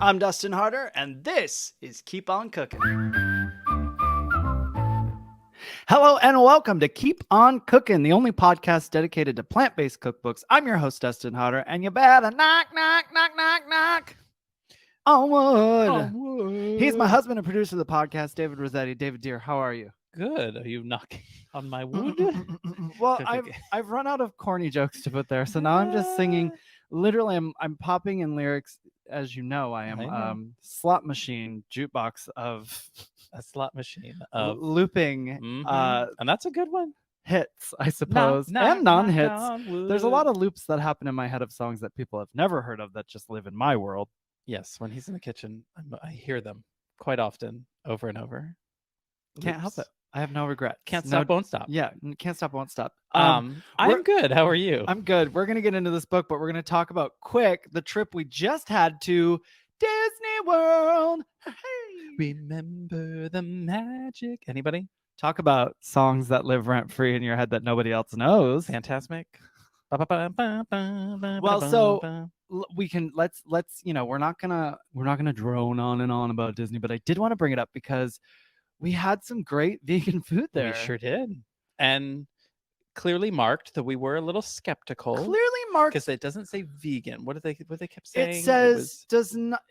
I'm Dustin Harder, and this is Keep On Cooking. Hello and welcome to Keep On Cooking, the only podcast dedicated to plant-based cookbooks. I'm your host, Dustin Harder, and you better knock, knock, knock, knock, knock on wood. He's my husband and producer of the podcast, David Rossetti. David, dear, how are you? Good. Are you knocking on my wood? Well, Okay. I've run out of corny jokes to put there, so now I'm just singing. Literally, I'm popping in lyrics. As you know, I am slot machine jukebox of a slot machine of looping. And that's a good one. Hits, I suppose, and non-hits. There's a lot of loops that happen in my head of songs that people have never heard of that just live in my world. Yes, when he's in the kitchen, I hear them quite often, over and over. Can't help it. I have no regrets. Can't stop, won't stop. Yeah, can't stop, won't stop. I'm good. How are you? I'm good. We're going to get into this book, but we're going to talk about quick the trip we just had to Disney World. Hey. Remember the magic. Anybody? Talk about songs that live rent-free in your head that nobody else knows. Fantastic. Well, so we can let's we're not gonna drone on and on about Disney, but I did want to bring it up because we had some great vegan food there. We sure did. And clearly marked that we were a little skeptical. Clearly marked because it doesn't say vegan. What they kept saying? It says does not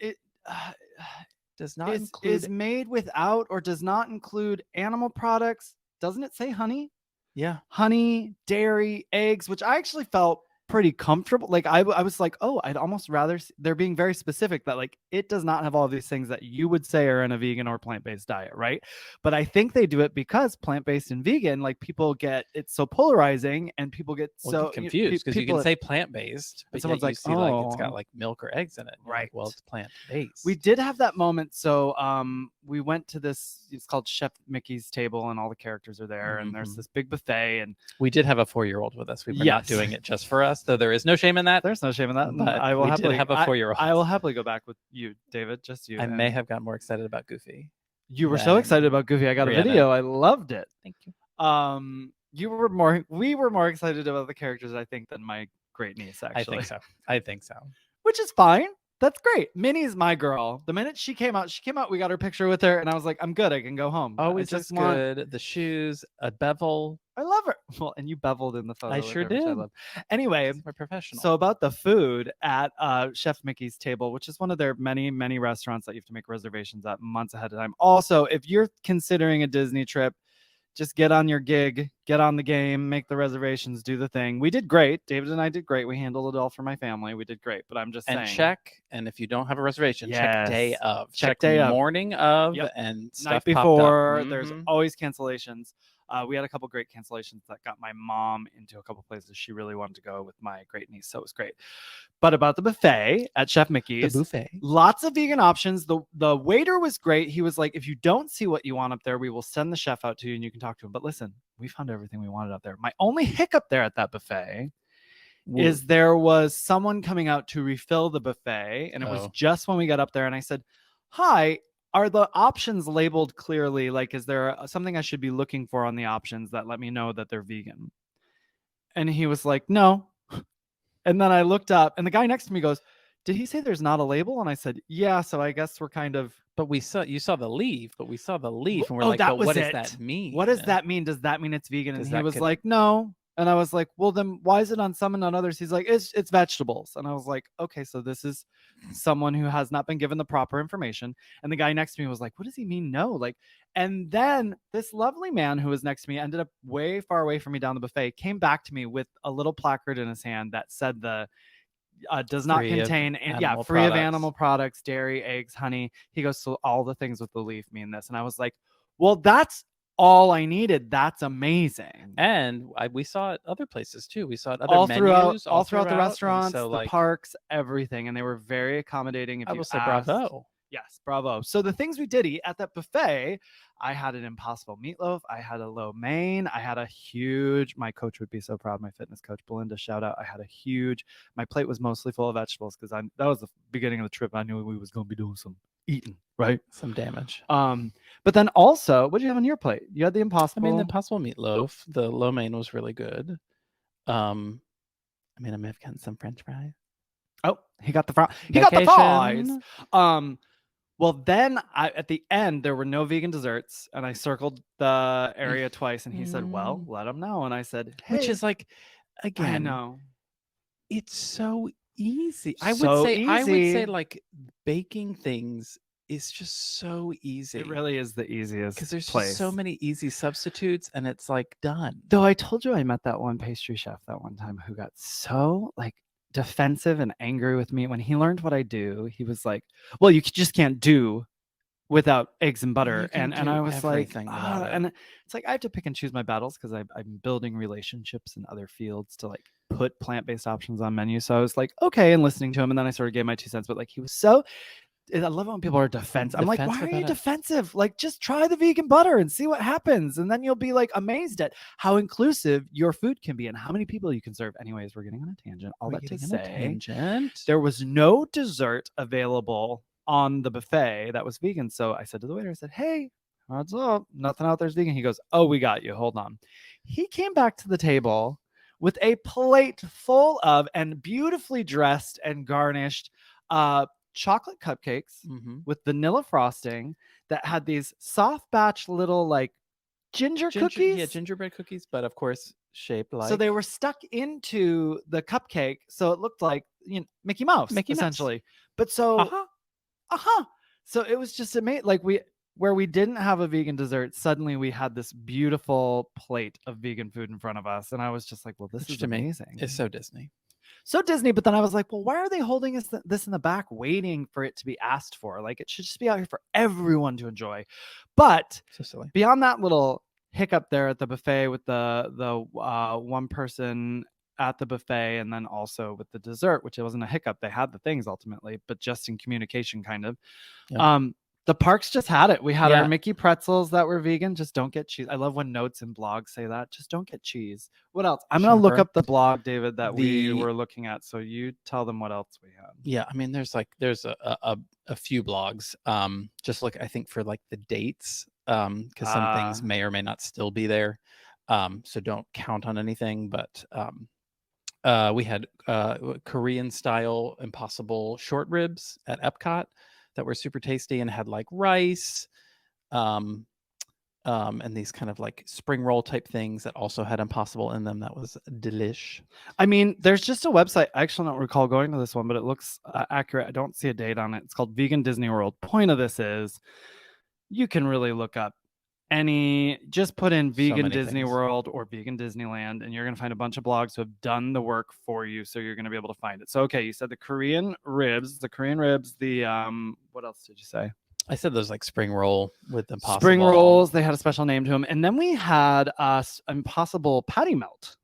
include is made without or does not include animal products. Doesn't it say honey? Yeah. Honey, dairy, eggs, which I actually felt pretty comfortable. Like I was like, oh, I'd almost rather they're being very specific that like it does not have all of these things that you would say are in a vegan or plant-based diet, right? But I think they do it because plant-based and vegan, like people get it's so polarizing and people get so confused because you can say plant-based, but someone's like, see, like it's got like milk or eggs in it. Right. Like, well, it's plant-based. We did have that moment. So we went to this, it's called Chef Mickey's table and all the characters are there and there's this big buffet and we did have a 4-year-old with us. We were not doing it just for us, though there is no shame in that. There's no shame in that. But I will happily have a 4-year-old. I will happily go back with you, David, just you. I may have gotten more excited about Goofy. You were so excited about Goofy. I got a video. I loved it. Thank you. We were more excited about the characters, I think, than my great niece, actually. I think so. Which is fine. That's great. Minnie's my girl. The minute she came out, we got her picture with her, and I was like, I'm good. I can go home. Always just good. The shoes, a bevel. I love her. Well, and you beveled in the photo. I sure did. Anyway, we're professional. So about the food at Chef Mickey's table, which is one of their many, many restaurants that you have to make reservations at months ahead of time. Also, if you're considering a Disney trip, just get on your gig, get on the game, make the reservations, do the thing. We did great. David and I did great. We handled it all for my family. We did great. But I'm just saying. And check. And if you don't have a reservation, check day of. Check day of. Morning of and stuff night before. There's always cancellations. We had a couple great cancellations that got my mom into a couple places she really wanted to go with my great niece. So it was great. But about the buffet at Chef Mickey's, lots of vegan options. The waiter was great. He was like, if you don't see what you want up there, we will send the chef out to you and you can talk to him. But listen, we found everything we wanted up there. My only hiccup there at that buffet is there was someone coming out to refill the buffet. And it was just when we got up there. And I said, hi, are the options labeled clearly? Like, is there something I should be looking for on the options that let me know that they're vegan? And he was like, no. And then I looked up and the guy next to me goes, did he say there's not a label? And I said, yeah. So I guess we're kind of. But you saw the leaf, and we're like, but what does that mean? What does that mean? Does that mean it's vegan? And he was like, no. And I was like, well, then why is it on some and on others? He's like, it's vegetables. And I was like, okay, so this is someone who has not been given the proper information. And the guy next to me was like, what does he mean? No, like, and then this lovely man who was next to me ended up way far away from me down the buffet, came back to me with a little placard in his hand that said does not contain free of animal products, dairy, eggs, honey. He goes, so all the things with the leaf mean this. And I was like, well, that's all I needed. That's amazing. And we saw it other places too. We saw it other menus all throughout the restaurants, so, the parks, everything. And they were very accommodating. If I will say bravo. Yes, bravo. So the things we did eat at that buffet, I had an impossible meatloaf. I had a lo mein. I had a huge, my coach would be so proud. My fitness coach, Belinda, shout out. My plate was mostly full of vegetables because that was the beginning of the trip. I knew we was going to be doing some eating, right? Some damage. But then also, what did you have on your plate? You had the impossible. I mean, the impossible meatloaf. The lo mein was really good. I may have gotten some French fries. Oh, he got the he got the fries. Vacation. Well, then at the end there were no vegan desserts, and I circled the area twice, and he said, "Well, Mm. let him know." And I said, Which "Hey, is like, I again, know, it's so easy. so I would say easy." like baking things is just so It easy really is the because easiest there's just so place. many easy substitutes and it's like done. Though I told you I met that one pastry chef that one time who got so like defensive and angry with me when he learned what I do. He was like, "Well, you just can't do without eggs and butter." You can And do I was like, everything without it. and it's like I have to pick and choose my battles because I'm building relationships in other fields to like put plant-based options on menus. So I was like, okay, and listening to him, and then I sort of gave my 2 cents. But like he was so, I love it when people are defensive. I'm like, why Defensive are you about it. defensive? Like, just try the vegan butter and see what happens. And then you'll be like amazed at how inclusive your food can be and how many people you can serve. Anyways, we're getting on a tangent. All that to say, there was no dessert available on the buffet that was vegan. So I said to the waiter, I said, "Hey, what's up? Nothing out there's vegan." He goes, "Oh, we got you. Hold on." He came back to the table with a plate full of and beautifully dressed and garnished chocolate cupcakes Mm-hmm. with vanilla frosting that had these soft batch little like ginger cookies. Yeah, gingerbread cookies, but of course shaped like. So they were stuck into the cupcake, so it looked like, you know, Mickey Mouse essentially. But so so it was just amazing. Like where we didn't have a vegan dessert, suddenly we had this beautiful plate of vegan food in front of us, and I was just like, "Well, this is amazing." It's so Disney. So Disney, but then I was like, well, why are they holding this in the back, waiting for it to be asked for? Like, it should just be out here for everyone to enjoy. But so silly. Beyond that little hiccup there at the buffet with the one person at the buffet, and then also with the dessert, which it wasn't a hiccup. They had the things ultimately, but just in communication, kind of. Yeah. The parks just had it. We had our Mickey pretzels that were vegan. Just don't get cheese. I love when notes and blogs say that. Just don't get cheese. What else? I'm going to look up the blog, David, that we were looking at. So you tell them what else we had. Yeah. I mean, there's a few blogs. Just look, I think, for like the dates, because some things may or may not still be there. So don't count on anything. But we had Korean style Impossible short ribs at Epcot that were super tasty and had like rice, and these kind of like spring roll type things that also had Impossible in them. That was delish. I mean, there's just a website. I actually don't recall going to this one, but it looks accurate. I don't see a date on it. It's called Vegan Disney World. Point of this is you can really look up just put in vegan Disney World or vegan Disneyland, and you're going to find a bunch of blogs who have done the work for you. So you're going to be able to find it. So, okay, you said the Korean ribs, what else did you say? I said those like spring roll with Impossible. Spring rolls. They had a special name to them. And then we had Impossible patty melt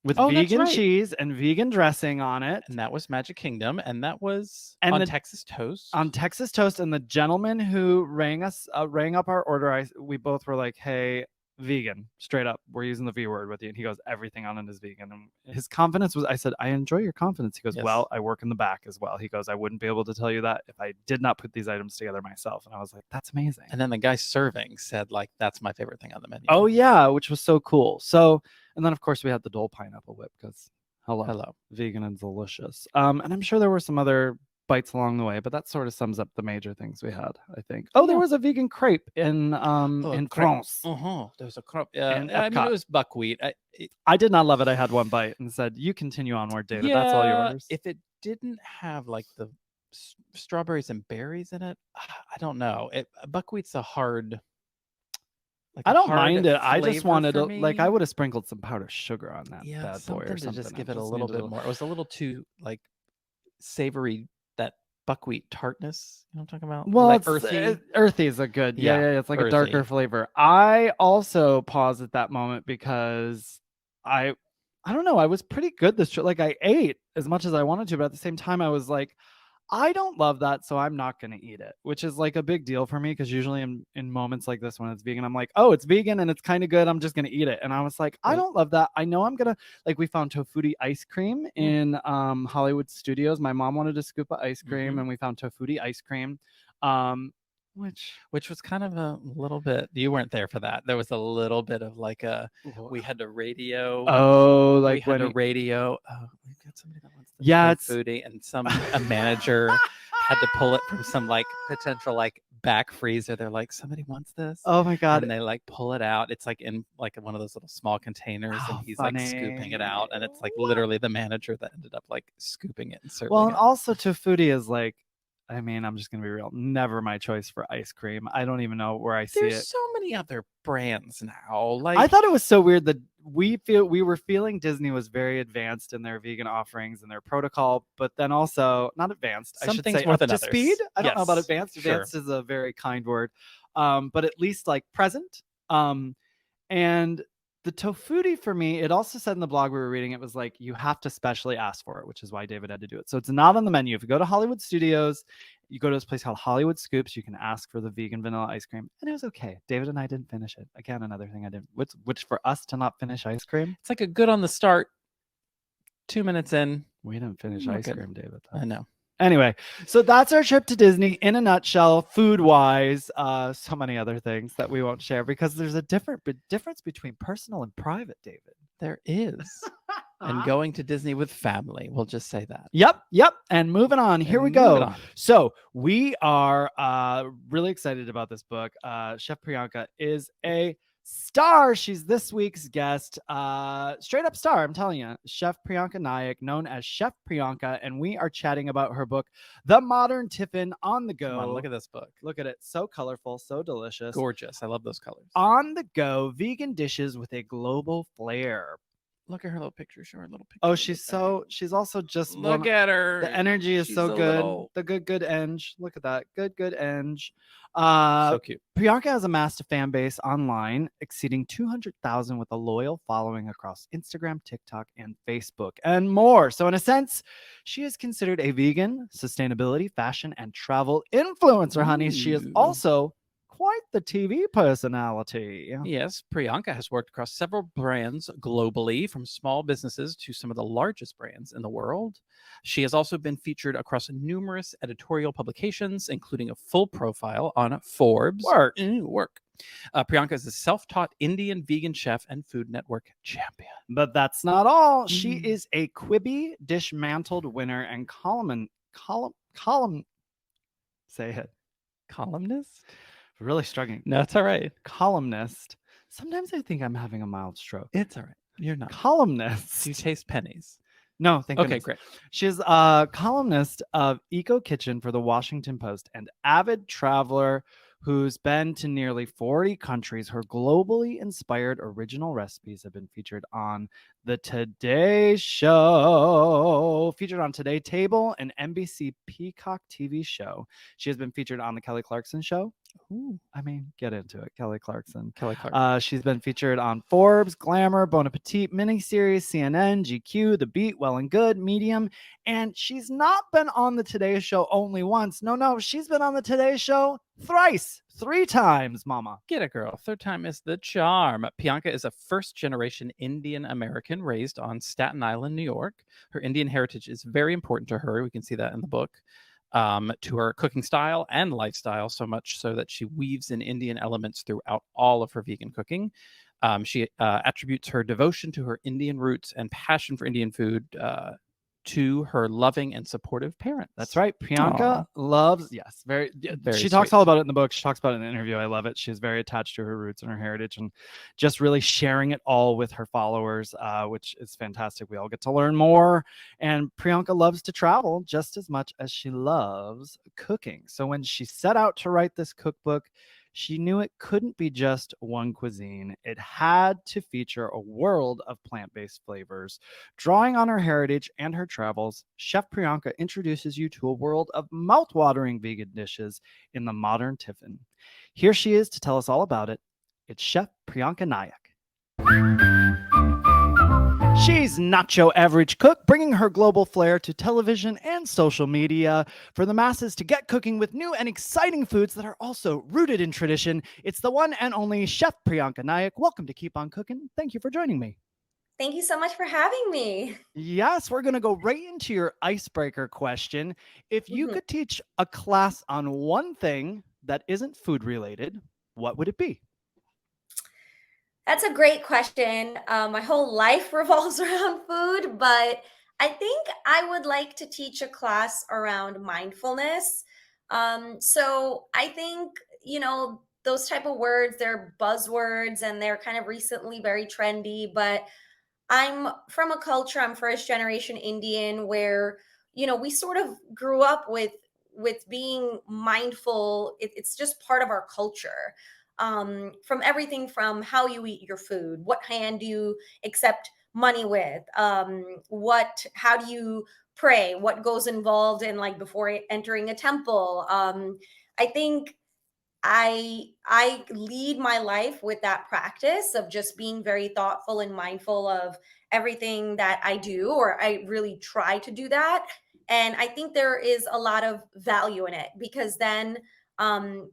with vegan cheese and vegan dressing on it. And that was Magic Kingdom. And that was on Texas Toast. On Texas Toast. And the gentleman who rang up our order, we both were like, "Hey, vegan, straight up. We're using the V word with you." And he goes, "Everything on it is vegan." And his confidence was, I said, "I enjoy your confidence." He goes, "Yes. Well, I work in the back as well." He goes, "I wouldn't be able to tell you that if I did not put these items together myself." And I was like, "That's amazing." And then the guy serving said, like, "That's my favorite thing on the menu." Oh yeah, which was so cool. So, and then of course we had the Dole pineapple whip because hello, vegan and delicious. And I'm sure there were some other bites along the way, but that sort of sums up the major things we had, I think. Oh, there was a vegan crepe in France. There was a crepe. I mean, it was buckwheat. I did not love it. I had one bite and said, "You continue onward, David. That's all yours." If it didn't have like the strawberries and berries in it, I don't know. Buckwheat's a hard. I don't mind it. I just wanted to, like, I would have sprinkled some powdered sugar on that bad boy or something. Just give it a little bit more. It was a little too like savory, that buckwheat tartness. You know what I'm talking about? Well, like earthy is a good. Yeah. It's like earthy. A darker flavor. I also paused at that moment because I don't know. I was pretty good this trip. Like I ate as much as I wanted to, but at the same time, I was like, I don't love that, so I'm not going to eat it, which is like a big deal for me because usually in moments like this when it's vegan, I'm like, oh, it's vegan and it's kind of good. I'm just going to eat it. And I was like, I don't love that. I know I'm going to, like, we found tofutti ice cream in Hollywood Studios. My mom wanted a scoop of ice cream and we found tofutti ice cream, which was kind of a little bit, you weren't there for that. There was a little bit of like we had to radio. Oh, like we had to radio. Oh, we've got somebody that wants Yeah, foodie, and a manager had to pull it from some like potential like back freezer. They're like, somebody wants this. Oh my God. And they like pull it out. It's like in like one of those little small containers, and he's like scooping it out. And it's like literally the manager that ended up like scooping it and serving Well, it. and also tofutti is like, I mean, I'm just gonna be real. Never my choice for ice cream. I don't even know where I see it. There's so many other brands now. Like, I thought it was so weird that we were feeling Disney was very advanced in their vegan offerings and their protocol, but then also not advanced. Some I should things say more up than to others. speed. I don't know about Yes, advanced. sure. Advanced is a very kind word, but at least like present. And the tofutti for me, it also said in the blog we were reading, it was like you have to specially ask for it, which is why David had to do it. So it's not on the menu. If you go to Hollywood Studios, you go to this place called Hollywood Scoops, you can ask for the vegan vanilla ice cream, and it was okay. David and I didn't finish it. Again, another thing I didn't, which for us to not finish ice cream, it's like a good on the start. 2 minutes in, we didn't finish We're ice good. cream, David. I know. Anyway, so that's our trip to Disney in a nutshell, food wise. So many other things that we won't share because there's a difference between personal and private, David. There is. And going to Disney with family. We'll just say that. Yep. And moving on. Here we go. So we are really excited about this book. Chef Priyanka is a star. She's this week's guest. Straight up star, I'm telling you. Chef Priyanka Naik, known as Chef Priyanka, and we are chatting about her book, The Modern Tiffin, on the go. Come on, look at this book. Look at it. So colorful, so delicious. Gorgeous. I love those colors. On the go, vegan dishes with a global flair. Look at her little picture. Show her little picture. Oh, she's also just look at her. The energy is so good. Little... The good eng. Look at that. Good eng. So cute. Priyanka has amassed a fan base online exceeding 200,000 with a loyal following across Instagram, TikTok, and Facebook, and more. So in a sense, she is considered a vegan, sustainability, fashion, and travel influencer, honey. She is also quite the TV personality. Yes, Priyanka has worked across several brands globally, from small businesses to some of the largest brands in the world. She has also been featured across numerous editorial publications, including a full profile on Forbes. Work. Priyanka is a self-taught Indian vegan chef and Food Network champion. But that's not all. She is a Quibi Dishmantled winner and columnist. Say it. Columnist? Really struggling. No, it's all right. Columnist. Sometimes I think I'm having a mild stroke. It's all right. You're not. Columnist. Do you taste pennies? No, thank goodness. Okay, great. She's a columnist of Eco Kitchen for the Washington Post, and avid traveler who's been to nearly 40 countries. Her globally inspired original recipes have been featured on the Today Show, featured on Today Table, an NBC Peacock TV show. She has been featured on the Kelly Clarkson Show. Ooh. I mean, get into it, Kelly Clarkson. She's been featured on Forbes, Glamour, Bon Appetit, miniseries, CNN, GQ, The Beat, Well and Good, Medium, and she's not been on the Today Show only once. No, she's been on the Today Show thrice, 3 times, mama. Get it, girl. 3rd time is the charm. Priyanka is a first-generation Indian American raised on Staten Island, New York. Her Indian heritage is very important to her. We can see that in the book. To her cooking style and lifestyle, so much so that she weaves in Indian elements throughout all of her vegan cooking. She attributes her devotion to her Indian roots and passion for Indian food to her loving and supportive parents. That's right. Priyanka loves, very she talks all about it in the book. She talks about it in the interview. I love it. She's very attached to her roots and her heritage, and just really sharing it all with her followers, which is fantastic. We all get to learn more. And Priyanka loves to travel just as much as she loves cooking. So when she set out to write this cookbook, she knew it couldn't be just one cuisine. It had to feature a world of plant-based flavors. Drawing on her heritage and her travels, Chef Priyanka introduces you to a world of mouth-watering vegan dishes in the Modern Tiffin. Here she is to tell us all about it. It's Chef Priyanka Naik. She's not your average cook, bringing her global flair to television and social media for the masses to get cooking with new and exciting foods that are also rooted in tradition. It's the one and only Chef Priyanka Naik. Welcome to Keep On Cooking. Thank you for joining me. Thank you so much for having me. Yes, we're going to go right into your icebreaker question. If you could teach a class on one thing that isn't food related, what would it be? That's a great question. My whole life revolves around food, but I think I would like to teach a class around mindfulness. So I think, those type of words, they're buzzwords and they're kind of recently very trendy, but I'm from a culture, I'm first generation Indian where, we sort of grew up with being mindful. It's just part of our culture. From everything from how you eat your food, what hand do you accept money with, how do you pray, what goes involved in like before entering a temple. I think I lead my life with that practice of just being very thoughtful and mindful of everything that I do, or I really try to do that. And I think there is a lot of value in it because then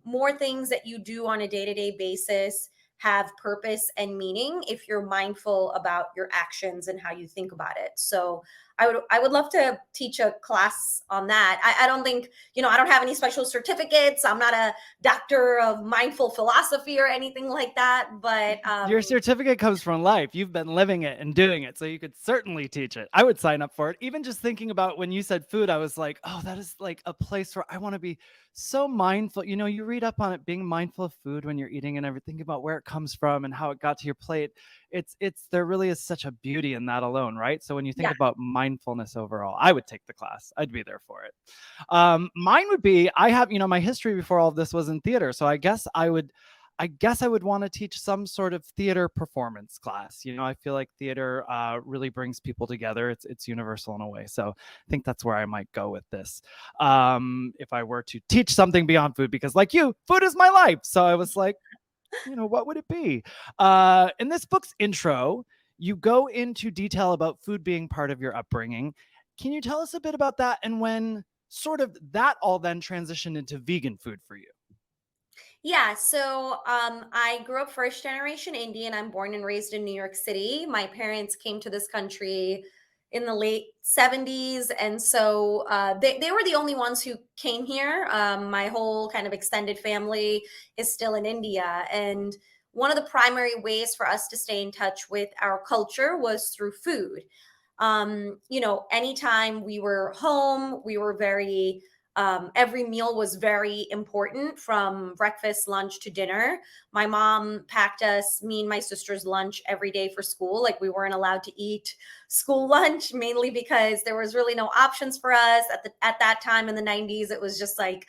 more things that you do on a day-to-day basis have purpose and meaning if you're mindful about your actions and how you think about it. So I would love to teach a class on that. I don't think, I don't have any special certificates. I'm not a doctor of mindful philosophy or anything like that. But your certificate comes from life. You've been living it and doing it, so you could certainly teach it. I would sign up for it. Even just thinking about when you said food, I was like, oh, that is like a place where I want to be so mindful. You read up on it, being mindful of food when you're eating and everything about where it comes from and how it got to your plate. It's there really is such a beauty in that alone, right? So when you think yeah, about mindfulness overall, I would take the class. I'd be there for it. Mine would be, I have, my history before all of this was in theater. So I guess I would want to teach some sort of theater performance class. I feel like theater really brings people together. It's universal in a way. So I think that's where I might go with this. If I were to teach something beyond food, because like you, food is my life. So I was like, what would it be? In this book's intro, you go into detail about food being part of your upbringing. Can you tell us a bit about that and when sort of that all then transitioned into vegan food for you? yeah. So I grew up first generation Indian. I'm born and raised in New York City. My parents came to this country in the late 70s. And so they were the only ones who came here. My whole kind of extended family is still in India. And one of the primary ways for us to stay in touch with our culture was through food. Anytime we were home, we were very every meal was very important from breakfast, lunch to dinner. My mom packed us, me and my sister's lunch every day for school. Like we weren't allowed to eat school lunch mainly because there was really no options for us at that time in the 90s. It was just like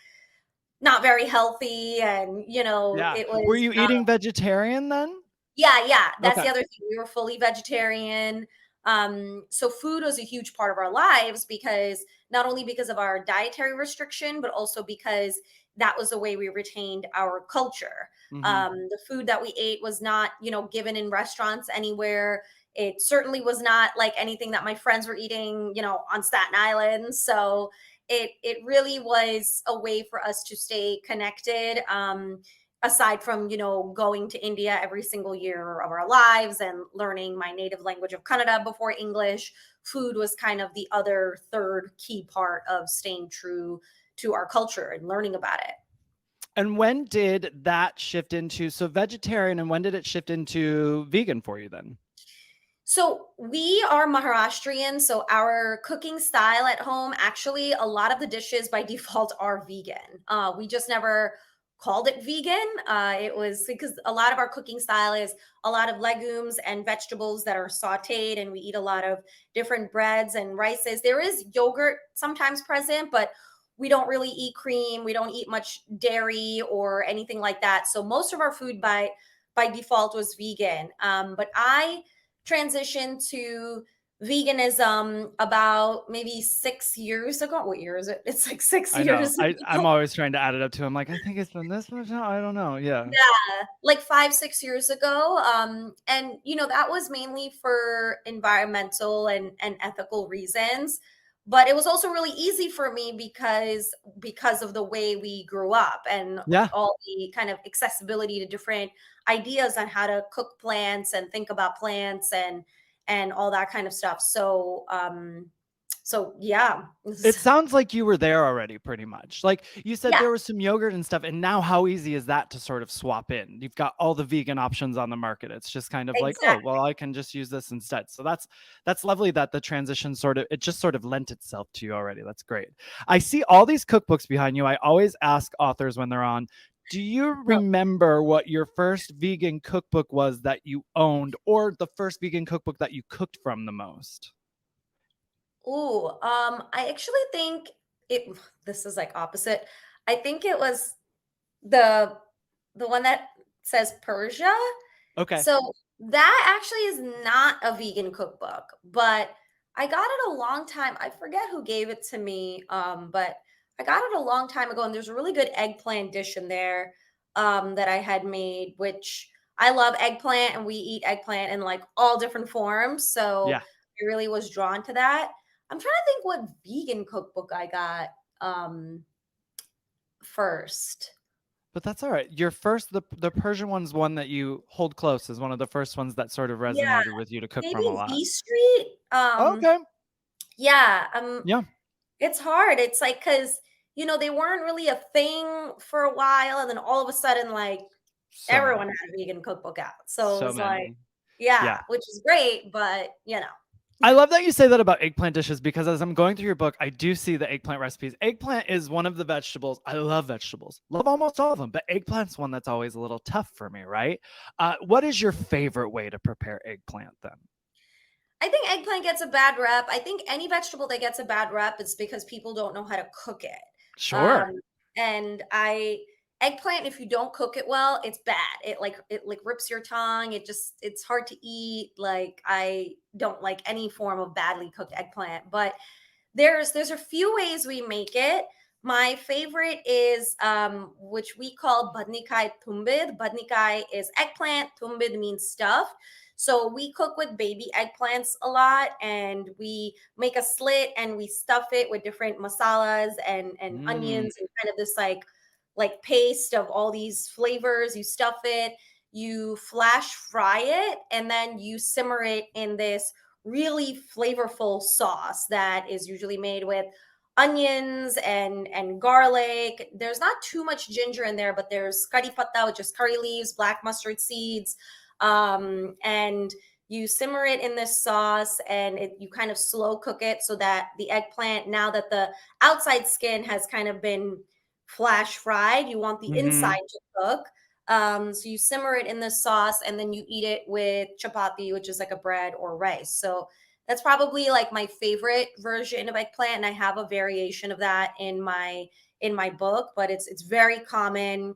not very healthy and Yeah. it Were was you eating vegetarian then? yeah, that's Okay. the other thing. We were fully vegetarian. So food was a huge part of our lives because not only because of our dietary restriction, but also because that was the way we retained our culture. Hmm. The food that we ate was not, given in restaurants anywhere. It certainly was not like anything that my friends were eating, on Staten Island. So it really was a way for us to stay connected. Aside from going to India every single year of our lives and learning my native language of Kannada before English, food was kind of the other third key part of staying true to our culture and learning about it. And when did that shift into so vegetarian and when did it shift into vegan for you then? So we are Maharashtrian, so our cooking style at home, actually, a lot of the dishes by default are vegan. We just never called it vegan. It was because a lot of our cooking style is a lot of legumes and vegetables that are sautéed, and we eat a lot of different breads and rices. There is yogurt sometimes present, but we don't really eat cream. We don't eat much dairy or anything like that. So most of our food by default was vegan. But I transitioned to veganism about maybe 6 years ago. What year is it? It's like six I know. years I'm ago. always trying to add it up to him. Like, I think it's been this much. No, I don't know. Yeah. Yeah, like 5, 6 years ago. And that was mainly for environmental and ethical reasons. But it was also really easy for me because of the way we grew up and Yeah. all the kind of accessibility to different ideas on how to cook plants and think about plants and all that kind of stuff. So So yeah. It sounds like you were there already pretty much. Like you said, Yeah. there was some yogurt and stuff. And now how easy is that to sort of swap in? You've got all the vegan options on the market. It's just kind of like, oh, Exactly. well, I can just use this instead. So that's lovely that the transition it just sort of lent itself to you already. That's great. I see all these cookbooks behind you. I always ask authors when they're on, do you remember what your first vegan cookbook was that you owned, or the first vegan cookbook that you cooked from the most? Ooh, I actually think it this is like opposite. I think it was the the one that says Persia. Okay. So that actually is not a vegan cookbook, but I got it a long time. I forget who gave it to me, but I got it a long time ago, and there's a really good eggplant dish in there that I had made, which I love eggplant, and we eat eggplant in like all different forms. So Yeah. I really was drawn to that. I'm trying to think what vegan cookbook I got first. But that's all right. Your first, the Persian one's one that you hold close, is one of the first ones that sort of Yeah, resonated with you to cook maybe from a lot. V Street. Okay. Yeah, Yeah. it's hard. It's like because they weren't really a thing for a while, and then all of a sudden, like So everyone many. had a vegan cookbook out. So it So was like, many. yeah, Yeah. which is great, but I love that you say that about eggplant dishes, because as I'm going through your book, I do see the eggplant recipes. Eggplant is one of the vegetables. I love vegetables, love almost all of them, but eggplant's one that's always a little tough for me, right? What is your favorite way to prepare eggplant then? I think eggplant gets a bad rep. I think any vegetable that gets a bad rep is because people don't know how to cook it. Sure. And I eggplant, if you don't cook it well, it's bad. It like rips your tongue. It's hard to eat. Like I don't like any form of badly cooked eggplant. But there's a few ways we make it. My favorite is which we call badnikai tumbid. Badnikai is eggplant, tumbid means stuffed. So we cook with baby eggplants a lot, and we make a slit and we stuff it with different masalas and Mm. onions and kind of this like paste of all these flavors. You stuff it, you flash fry it, and then you simmer it in this really flavorful sauce that is usually made with onions and garlic. There's not too much ginger in there, but there's curry patta, which is curry leaves, black mustard seeds, and you simmer it in this sauce, and you kind of slow cook it so that the eggplant, now that the outside skin has kind of been flash fried, you want the Hmm. inside to cook. So you simmer it in the sauce, and then you eat it with chapati, which is like a bread or rice. So that's probably like my favorite version of eggplant, and I have a variation of that in my book, but it's very common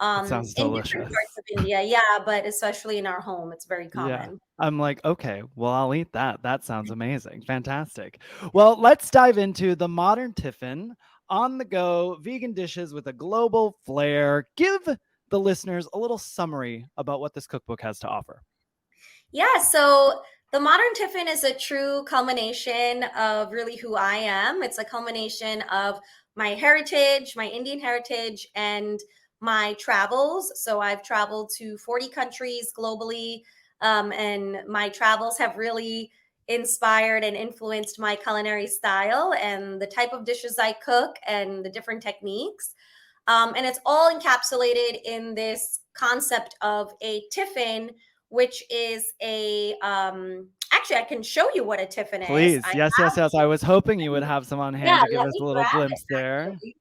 It sounds in different delicious. parts of India. Yeah, but especially in our home, it's very Yeah. common. I'm like, okay, well, I'll eat that. That sounds amazing. Fantastic. Well, let's dive into the Modern Tiffin, on the go vegan dishes with a global flair. Give the listeners a little summary about what this cookbook has to offer. Yeah, so the Modern Tiffin is a true culmination of really who I am. It's a culmination of my heritage, my Indian heritage, and my travels. So I've traveled to 40 countries globally, and my travels have really inspired and influenced my culinary style and the type of dishes I cook and the different techniques. And it's all encapsulated in this concept of a tiffin, which is actually, I can show you what a tiffin is. Please. Yes, yes, yes. I was hoping you would have some on Yeah, hand to give let us me a little grab it glimpse there. actually.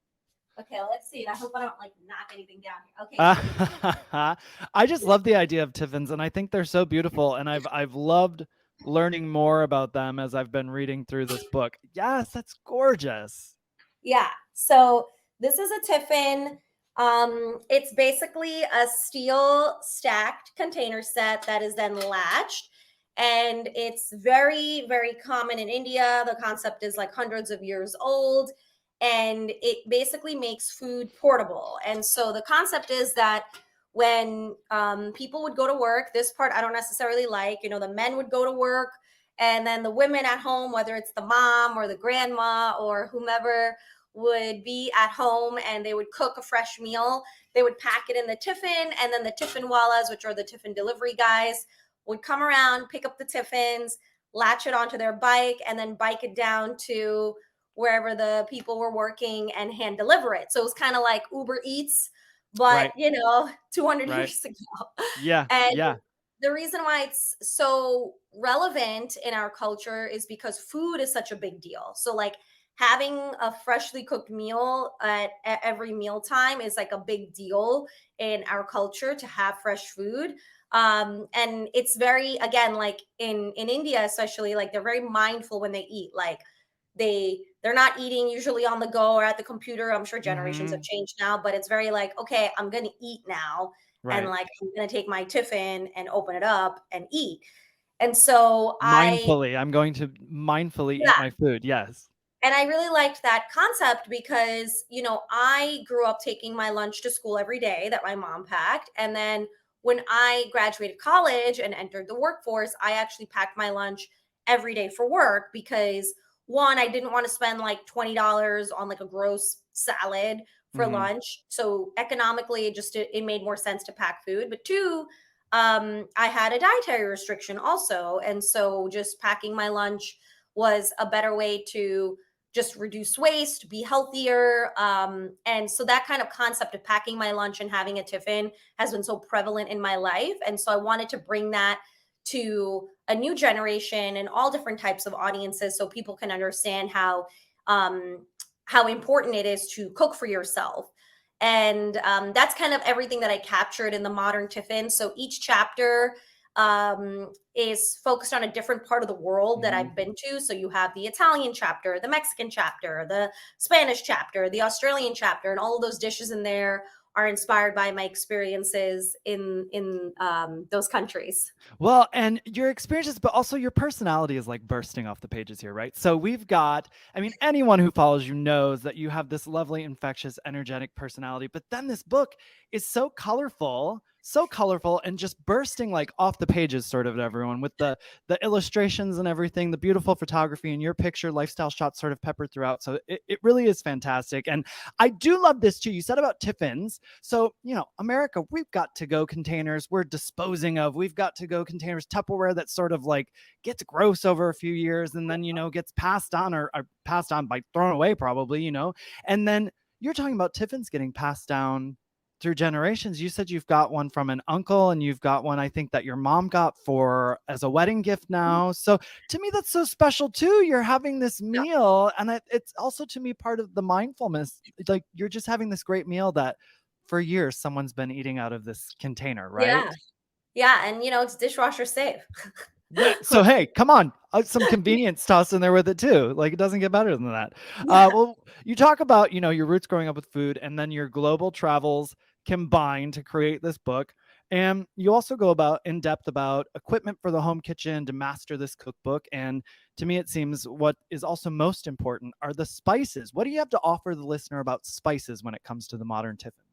Okay, let's see. I hope I don't like knock anything down here. Okay, I just love the idea of tiffins, and I think they're so beautiful, and I've loved learning more about them as I've been reading through this book. Yes, that's gorgeous. yeah. So this is a tiffin. It's basically a steel stacked container set that is then latched. And it's very, very common in India. The concept is like hundreds of years old. And it basically makes food portable. And so the concept is that when people would go to work, this part I don't necessarily like, the men would go to work, and then the women at home, whether it's the mom or the grandma or whomever, would be at home and they would cook a fresh meal. They would pack it in the tiffin, and then the tiffin wallas, which are the tiffin delivery guys, would come around, pick up the tiffins, latch it onto their bike, and then bike it down to wherever the people were working and hand deliver it. So it was kind of like Uber Eats, but Right. 200 Right. years ago. Yeah. And Yeah. the reason why it's so relevant in our culture is because food is such a big deal. So like having a freshly cooked meal at every mealtime is like a big deal in our culture, to have fresh food. And it's very, again, like in India especially, like they're very mindful when they eat. Like they're not eating usually on the go or at the computer. I'm sure generations have Mm-hmm. changed now, but it's very like, okay, I'm gonna eat now, and Right. like I'm gonna take my tiffin and open it up and eat. And so I'm going to mindfully eat yeah, my food. Yes. and I really liked that concept because, I grew up taking my lunch to school every day that my mom packed. And then when I graduated college and entered the workforce, I actually packed my lunch every day for work because, one, I didn't want to spend like $20 on like a gross salad for Mm-hmm. lunch. So economically, it made more sense to pack food. But two, I had a dietary restriction also. And so just packing my lunch was a better way to just reduce waste, be healthier. And so that kind of concept of packing my lunch and having a tiffin has been so prevalent in my life. And so I wanted to bring that to a new generation and all different types of audiences, so people can understand how important it is to cook for yourself. And that's kind of everything that I captured in the Modern Tiffin. So each chapter is focused on a different part of the world that Mm-hmm. I've been to. So you have the Italian chapter, the Mexican chapter, the Spanish chapter, the Australian chapter, and all of those dishes in there are inspired by my experiences in those countries. Well, and your experiences, but also your personality is like bursting off the pages here, right? So we've got, I mean, anyone who follows you knows that you have this lovely, infectious, energetic personality. But then this book is so colorful, and just bursting like off the pages, sort of, at everyone, with the illustrations and everything, the beautiful photography, and your picture, lifestyle shots sort of peppered throughout. So it really is fantastic. And I do love this too. You said about tiffins. So, America, we've got to go containers we're disposing of. We've got to go containers, Tupperware that sort of like gets gross over a few years and then, gets passed on or passed on by thrown away, probably. And then you're talking about tiffins getting passed down through generations. You said you've got one from an uncle, and you've got one, I think, that your mom got for as a wedding gift now. So to me, that's so special too. You're having this meal, and it's also, to me, part of the mindfulness. Like, you're just having this great meal that for years someone's been eating out of this container, right? Yeah. Yeah. And, it's dishwasher safe. Yeah. So hey, come on, some convenience tossed in there with it too. Like, it doesn't get better than that. Yeah. Well, you talk about your roots growing up with food, and then your global travels combined to create this book. And you also go about in depth about equipment for the home kitchen to master this cookbook. And to me, it seems what is also most important are the spices. What do you have to offer the listener about spices when it comes to the Modern Tiffin?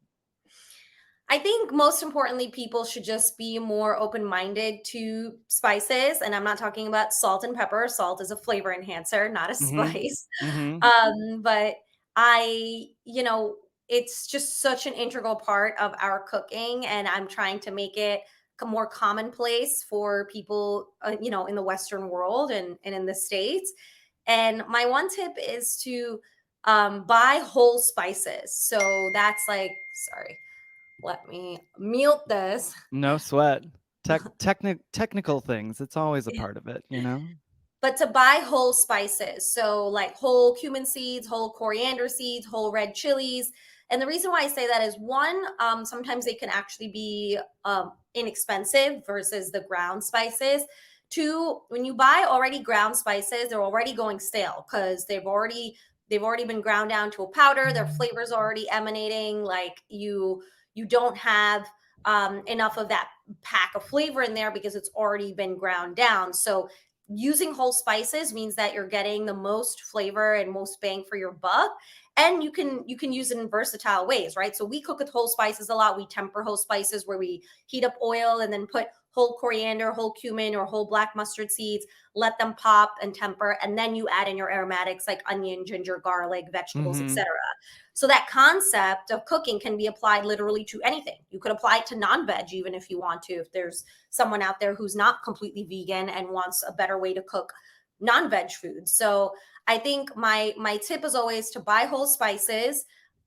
I think most importantly, people should just be more open minded to spices. And I'm not talking about salt and pepper. Salt is a flavor enhancer, not a Mm-hmm. spice. Mm-hmm. But it's just such an integral part of our cooking. And I'm trying to make it more commonplace for people, in the Western world and in the States. And my one tip is to buy whole spices. So that's like, sorry, let me mute this. No sweat. Technical things. It's always a part of it. But to buy whole spices, so like whole cumin seeds, whole coriander seeds, whole red chilies. And the reason why I say that is, one, sometimes they can actually be inexpensive versus the ground spices. Two, when you buy already ground spices, they're already going stale because they've already been ground down to a powder. Their flavors already emanating. Like you don't have enough of that pack of flavor in there because it's already been ground down. So using whole spices means that you're getting the most flavor and most bang for your buck. and you can use it in versatile ways, right? So we cook with whole spices a lot. We temper whole spices where we heat up oil and then put whole coriander, whole cumin, or whole black mustard seeds, let them pop and temper, and then you add in your aromatics like onion, ginger, garlic, vegetables, etc. So that concept of cooking can be applied literally to anything. You could apply it to non-veg even if you want to, if there's someone out there who's not completely vegan and wants a better way to cook non-veg food. So I think my tip is always to buy whole spices.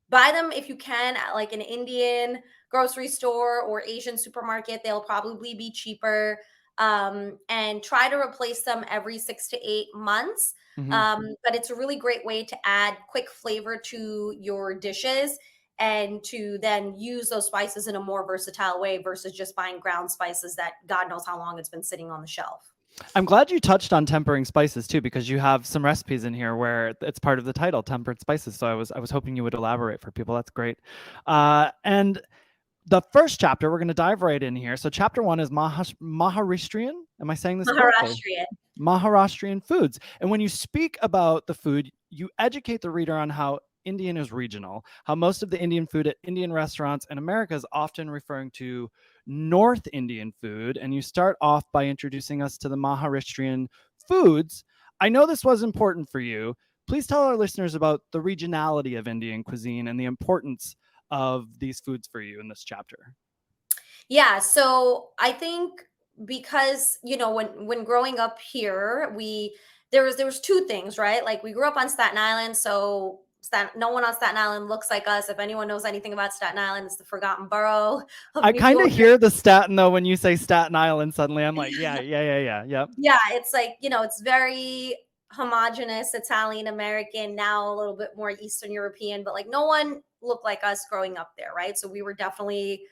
Buy them if you can at like an Indian grocery store or Asian supermarket. They'll probably be cheaper. And try to replace them every 6 to 8 months. But it's a really great way to add quick flavor to your dishes and to then use those spices in a more versatile way versus just buying ground spices that God knows how long it's been sitting on the shelf. I'm glad you touched on tempering spices too, because you have some recipes in here where it's part of the title, tempered spices. So I was hoping you would elaborate for people. That's great. And the first chapter, we're going to dive right in here. So chapter 1 is Maharashtrian. Am I saying this correctly? Maharashtrian foods. And when you speak about the food, you educate the reader on how Indian is regional, how most of the Indian food at Indian restaurants in America is often referring to North Indian food. And you start off by introducing us to the Maharashtrian foods. I know this was important for you. Please tell our listeners about the regionality of Indian cuisine and the importance of these foods for you in this chapter. Yeah, so I think because when growing up here, there was two things, right? Like we grew up on Staten Island, so no one on Staten Island looks like us. If anyone knows anything about Staten Island, it's the forgotten borough of I New kind of York. hear the Staten though when you say Staten Island. Suddenly, I'm like, yeah. Yep. Yeah, it's like it's very homogenous Italian American, now a little bit more Eastern European, but like no one looked like us growing up there, right? So we were definitely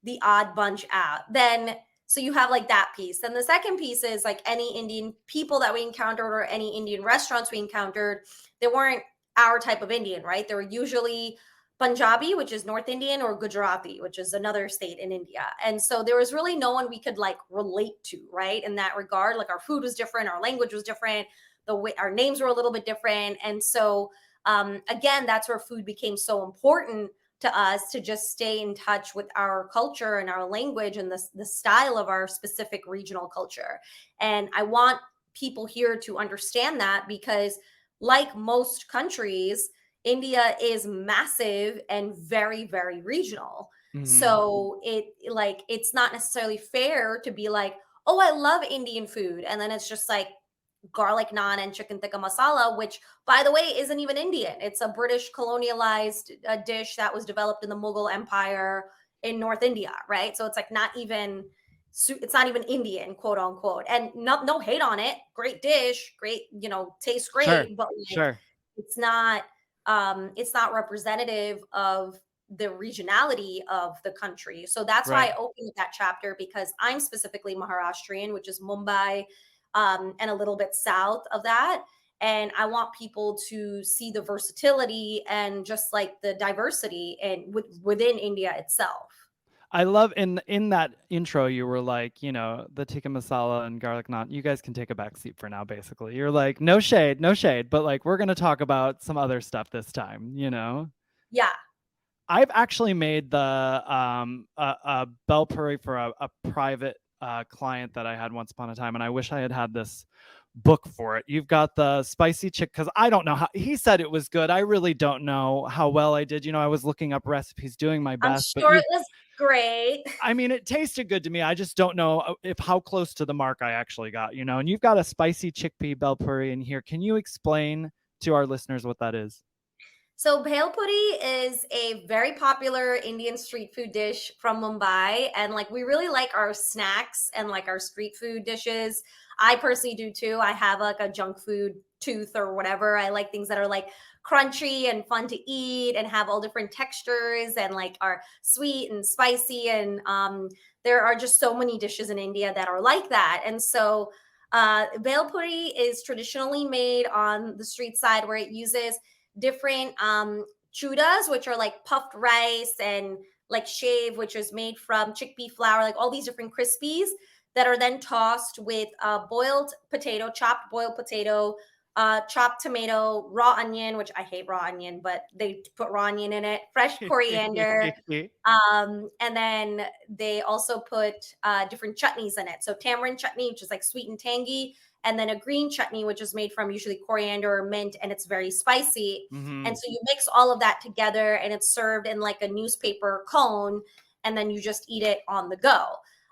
the odd bunch out. Then so you have like that piece. Then the second piece is like any Indian people that we encountered or any Indian restaurants we encountered, they weren't our type of Indian, right? They were usually Punjabi, which is North Indian, or Gujarati, which is another state in India. And so there was really no one we could like relate to, right? In that regard, like our food was different, our language was different, the way our names were a little bit different. And so again, that's where food became so important to us, to just stay in touch with our culture and our language and the style of our specific regional culture. And I want people here to understand that, because like most countries, India is massive and very, very regional. So it's not necessarily fair to be like, oh, I love Indian food, and then it's just like garlic naan and chicken tikka masala, which by the way isn't even Indian. It's a British colonialized dish that was developed in the Mughal Empire in North India, right? So it's like it's not even Indian, quote unquote. And no hate on it. Great dish, great, tastes great, Sure, but sure. it's not representative of the regionality of the country. So that's why I opened that chapter, because I'm specifically Maharashtrian, which is Mumbai, and a little bit south of that. And I want people to see the versatility and just like the diversity and within India itself. I love in that intro, you were like, the tikka masala and garlic naan, you guys can take a back seat for now, basically. You're like, no shade, but like, we're going to talk about some other stuff this time, Yeah. I've actually made the a bel puri for a private client that I had once upon a time, and I wish I had this book for it. You've got the spicy chick, because I don't know how he said it was good. I really don't know how well I did. I was looking up recipes, doing my best. I'm sure it was great. I mean, it tasted good to me. I just don't know if how close to the mark I actually got. And you've got a spicy chickpea bel puri in here. Can you explain to our listeners what that is? So bhel puri is a very popular Indian street food dish from Mumbai. And like, we really like our snacks and like our street food dishes. I personally do too. I have like a junk food tooth or whatever. I like things that are like crunchy and fun to eat and have all different textures and like are sweet and spicy. And there are just so many dishes in India that are like that. And so bhel puri is traditionally made on the street side, where it uses different chudas, which are like puffed rice, and like shave, which is made from chickpea flour, like all these different crispies that are then tossed with chopped boiled potato, chopped tomato, raw onion, which I hate raw onion, but they put raw onion in it, fresh coriander. And then they also put different chutneys in it. So tamarind chutney, which is like sweet and tangy, and then a green chutney, which is made from usually coriander or mint, and it's very spicy. Mm-hmm. And so you mix all of that together, and it's served in like a newspaper cone, and then you just eat it on the go.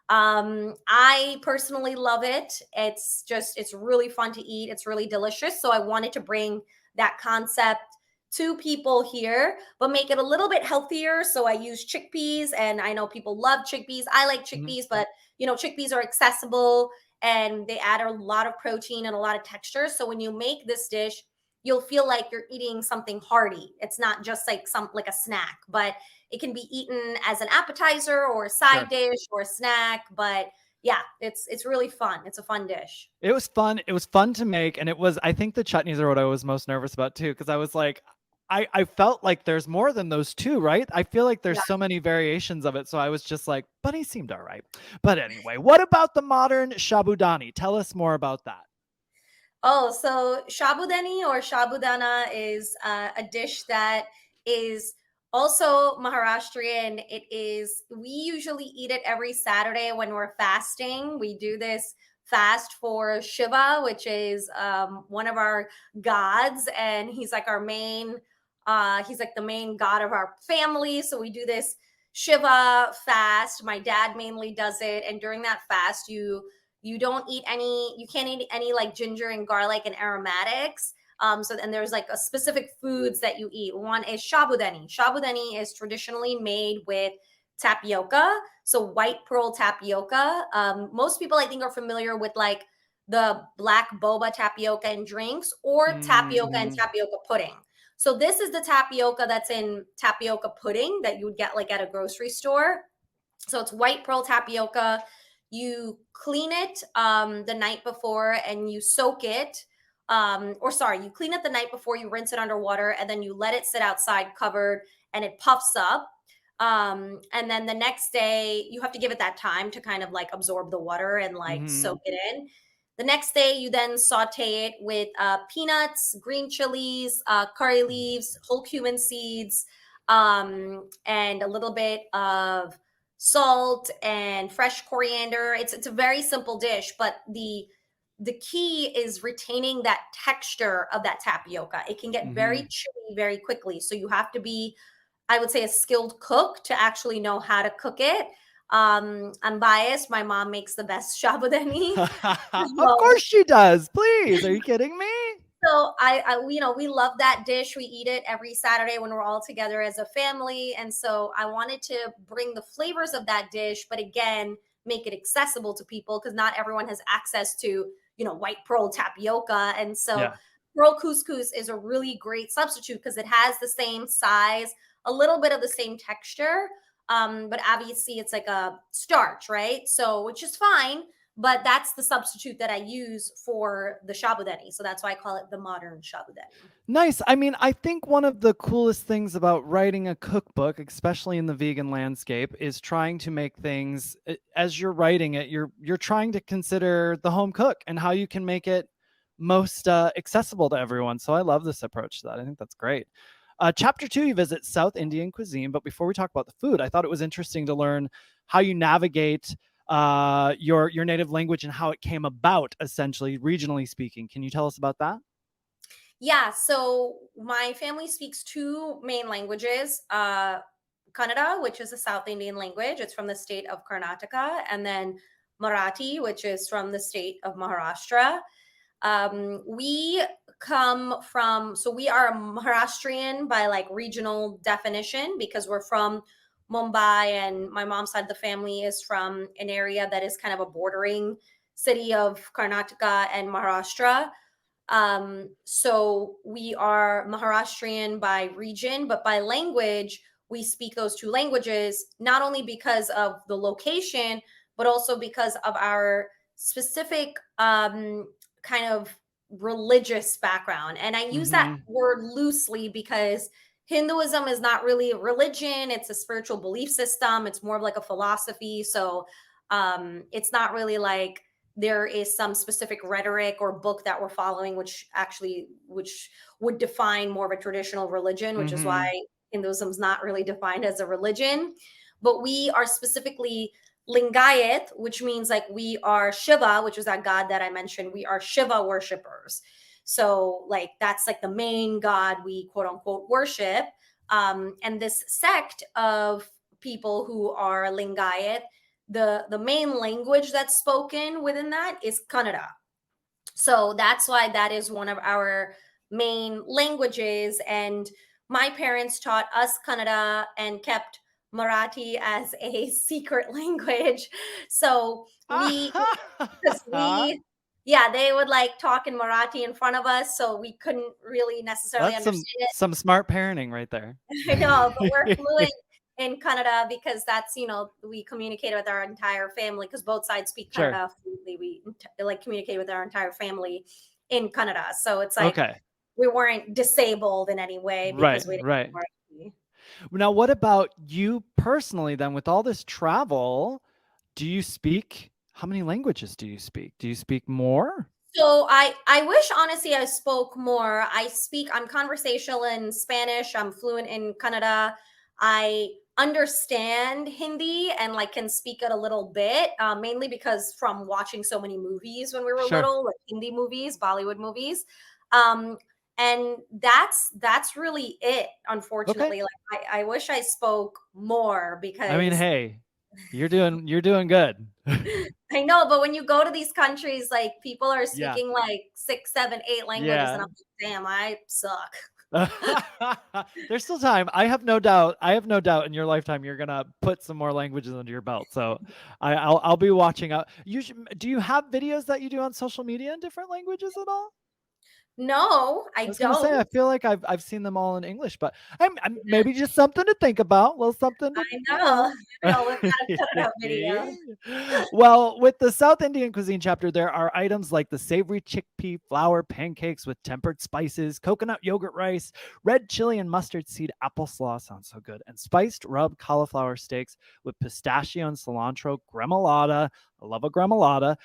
I personally love it. It's really fun to eat. It's really delicious. So I wanted to bring that concept to people here, but make it a little bit healthier. So I use chickpeas, and I know people love chickpeas. I like chickpeas, but chickpeas are accessible and they add a lot of protein and a lot of texture. So when you make this dish, you'll feel like you're eating something hearty. It's not just like a snack, but it can be eaten as an appetizer or a side dish or a snack. But yeah, it's really fun. It's a fun dish. It was fun. It was fun to make, and I think the chutneys are what I was most nervous about too, because I was like, I felt like there's more than those two, right? I feel like there's so many variations of it, so I was just like, but he seemed all right. But anyway, what about the modern shabudani? Tell us more about that. Oh, so shabudani or shabudana is a dish that is also Maharashtrian. We usually eat it every Saturday when we're fasting. We do this fast for Shiva, which is one of our gods, and he's like he's like the main god of our family. So we do this Shiva fast. My dad mainly does it, and during that fast, you can't eat any like ginger and garlic and aromatics. And there's like a specific foods that you eat. One is shabudani. Shabudani is traditionally made with tapioca, so white pearl tapioca. Most people I think are familiar with like the black boba tapioca in drinks or tapioca and tapioca pudding. So this is the tapioca that's in tapioca pudding that you would get like at a grocery store. So it's white pearl tapioca. You clean it the night before and you soak it. You clean it the night before, you rinse it underwater, and then you let it sit outside covered and it puffs up. And then the next day, you have to give it that time to kind of like absorb the water and like soak it in. The next day, you then saute it with peanuts, green chilies, curry leaves, whole cumin seeds, and a little bit of salt and fresh coriander. It's a very simple dish, but the key is retaining that texture of that tapioca. It can get very chewy very quickly. So you have to be, I would say, a skilled cook to actually know how to cook it. I'm biased. My mom makes the best shabudani. Of course she does. Please. Are you kidding me? So we love that dish. We eat it every Saturday when we're all together as a family. And so I wanted to bring the flavors of that dish, but again, make it accessible to people because not everyone has access to, white pearl tapioca. And so pearl couscous is a really great substitute because it has the same size, a little bit of the same texture. But obviously it's like a starch, right? So, which is fine. But that's the substitute that I use for the shabudani. So that's why I call it the modern shabudani. Nice. I mean, I think one of the coolest things about writing a cookbook, especially in the vegan landscape, is trying to make things, as you're writing it, you're trying to consider the home cook and how you can make it most accessible to everyone. So I love this approach to that. I think that's great. Chapter 2, you visit South Indian cuisine. But before we talk about the food, I thought it was interesting to learn how you navigate your native language and how it came about, essentially, regionally speaking. Can you tell us about that? Yeah, so my family speaks two main languages, Kannada, which is a South Indian language. It's from the state of Karnataka, and then Marathi, which is from the state of Maharashtra. We are Maharashtrian by like regional definition because we're from Mumbai, and my mom's side of the family is from an area that is kind of a bordering city of Karnataka and Maharashtra. So we are Maharashtrian by region, but by language, we speak those two languages, not only because of the location, but also because of our specific kind of religious background. And I use that word loosely because Hinduism is not really a religion. It's a spiritual belief system. It's more of like a philosophy. So it's not really like there is some specific rhetoric or book that we're following, which would define more of a traditional religion, which is why Hinduism is not really defined as a religion. But we are specifically Lingayat, which means like we are Shiva, which was that god that I mentioned. We are Shiva worshippers. So like that's like the main god we quote unquote worship. And this sect of people who are Lingayat, the main language that's spoken within that is Kannada. So that's why that is one of our main languages. And my parents taught us Kannada and kept Marathi as a secret language. So because yeah, they would like talk in Marathi in front of us, so we couldn't really necessarily understand it. Some smart parenting right there. I know, but we're fluent in Kannada because that's, we communicate with our entire family because both sides speak Kannada fluently. We like communicate with our entire family in Kannada. So it's like we weren't disabled in any way because we didn't Marathi. Now, what about you personally then with all this travel? How many languages do you speak? Do you speak more? So I wish honestly I spoke more. I'm conversational in Spanish. I'm fluent in Kannada. I understand Hindi and like can speak it a little bit, mainly because from watching so many movies when we were little, like Hindi movies, Bollywood movies. And that's really it, unfortunately. Like I wish I spoke more because I mean, hey, you're doing good. I know, but when you go to these countries, like people are speaking like 6, 7, 8 languages, and I'm like, damn, I suck. There's still time. I have no doubt in your lifetime you're gonna put some more languages under your belt. So I'll be watching out. Do you have videos that you do on social media in different languages at all? No, I was gonna say, I feel like I've seen them all in English, but I'm maybe just something to think about. A little something to, I know. We've got to cut out video. Well, with the South Indian cuisine chapter, there are items like the savory chickpea flour pancakes with tempered spices, coconut yogurt rice, red chili and mustard seed apple slaw, sounds so good, and spiced rubbed cauliflower steaks with pistachio and cilantro gremolata. I love a gremolata.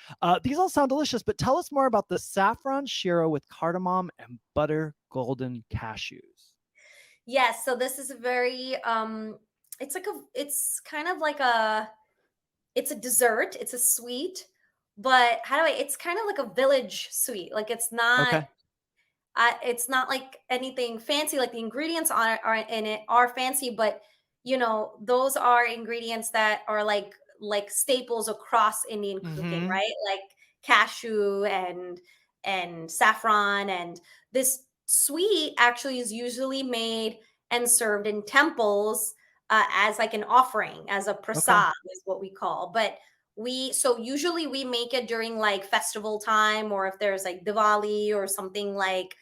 These all sound delicious, but tell us more about the saffron shiro with cardamom and butter golden cashews. Yes, so this is a very it's kind of like it's a dessert, it's a sweet, but it's kind of like a village sweet. Like it's not like anything fancy. Like the ingredients are in it are fancy, but those are ingredients that are like staples across Indian cooking, right? Like cashew and saffron, and this sweet actually is usually made and served in temples as like an offering, as a prasad is what we call. But usually we make it during like festival time, or if there's like Diwali or something like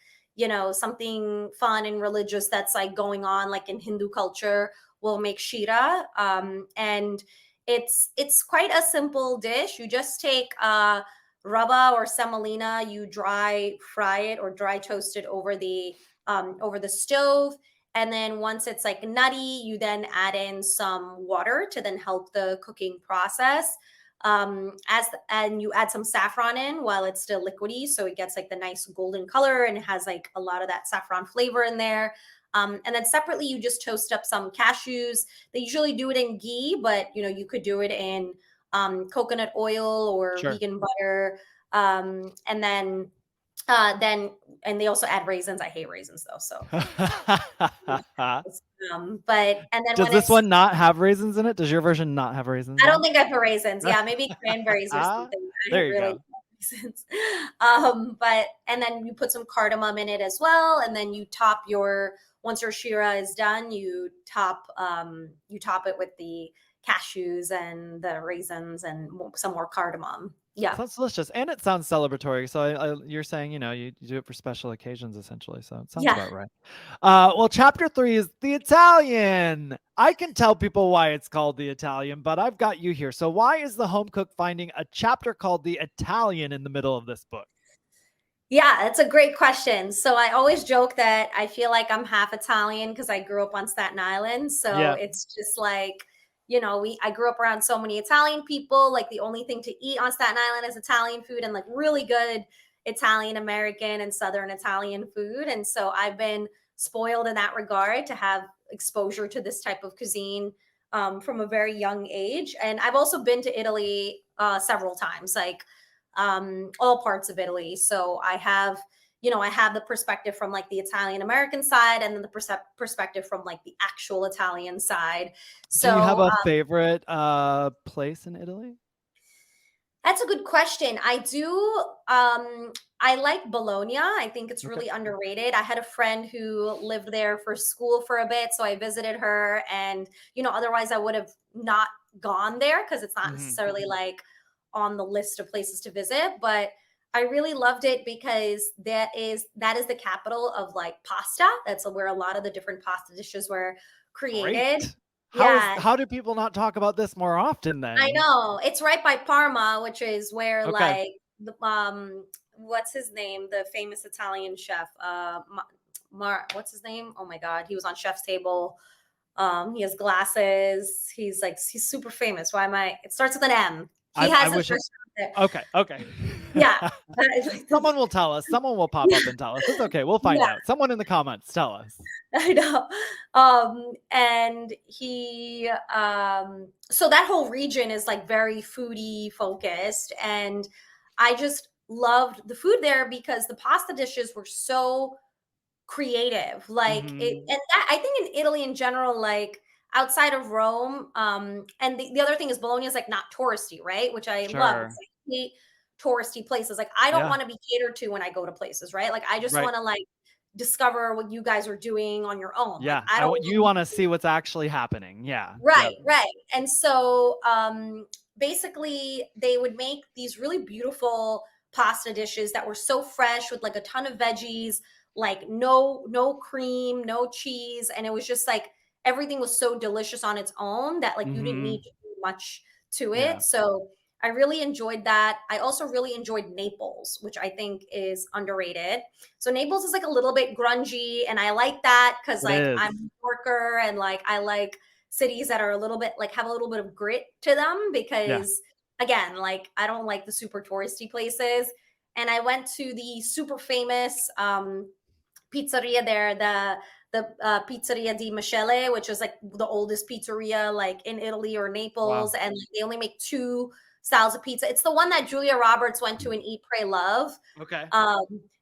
something fun and religious that's like going on like in Hindu culture, we'll make shira. And it's quite a simple dish. You just take rava or semolina, you dry fry it or dry toast it over the stove, and then once it's like nutty, you then add in some water to then help the cooking process. And you add some saffron in while it's still liquidy, so it gets like the nice golden color and it has like a lot of that saffron flavor in there. And then separately, you just toast up some cashews. They usually do it in ghee, but you could do it in coconut oil or vegan butter. And then they also add raisins. I hate raisins though. So, does this one not have raisins in it? Does your version not have raisins? I don't think I put raisins. Yeah, maybe cranberries or something. There you go. Raisins. And then you put some cardamom in it as well, and then you top once your shira is done, you top it with the cashews and the raisins and some more cardamom. Yeah, sounds delicious, and it sounds celebratory. So you're saying you do it for special occasions essentially. So it sounds about right. Well, chapter 3 is the Italian. I can tell people why it's called the Italian, but I've got you here. So why is the home cook finding a chapter called the Italian in the middle of this book? Yeah, that's a great question. So I always joke that I feel like I'm half Italian because I grew up on Staten Island. So it's just like, I grew up around so many Italian people. Like the only thing to eat on Staten Island is Italian food, and like really good Italian American and Southern Italian food. And so I've been spoiled in that regard to have exposure to this type of cuisine from a very young age. And I've also been to Italy several times, like all parts of Italy. So I have the perspective from like the Italian American side, and then the perspective from like the actual Italian side. So do you have a favorite place in Italy? That's a good question. I do. I like Bologna. I think it's really underrated. I had a friend who lived there for school for a bit, so I visited her, and otherwise I would have not gone there because it's not necessarily like on the list of places to visit. But I really loved it because that is the capital of like pasta. That's where a lot of the different pasta dishes were created. Great. Yeah. How do people not talk about this more often then? I know. It's right by Parma, which is where like the what's his name? The famous Italian chef. What's his name? Oh my god, he was on Chef's Table. He has glasses. He's super famous. It starts with an M. He has his restaurant there. Okay. Yeah. Someone will tell us. Someone will pop up and tell us. It's okay. We'll find out. Someone in the comments, tell us. I know. And he, so that whole region is like very foodie focused. And I just loved the food there because the pasta dishes were so creative. Like and that, I think in Italy in general, like outside of Rome, and the other thing is Bologna is like not touristy, right? Which I love. It's like, I hate touristy places. Like I don't want to be catered to when I go to places, right? Like I just want to like discover what you guys are doing on your own. Yeah. Like, you want to see what's actually happening. Yeah. Right. And so basically they would make these really beautiful pasta dishes that were so fresh with like a ton of veggies, like no cream, no cheese. And it was just like everything was so delicious on its own that like you didn't need to do much to it. So I really enjoyed that. I also really enjoyed Naples, which I think is underrated. So Naples is like a little bit grungy, and I like that because like I'm a New Yorker, and like I like cities that are a little bit like have a little bit of grit to them because again, like I don't like the super touristy places. And I went to the super famous pizzeria there, the Pizzeria di Michele, which is like the oldest pizzeria like in Italy or Naples, and like, they only make two styles of pizza. It's the one that Julia Roberts went to in Eat, Pray, Love. Okay.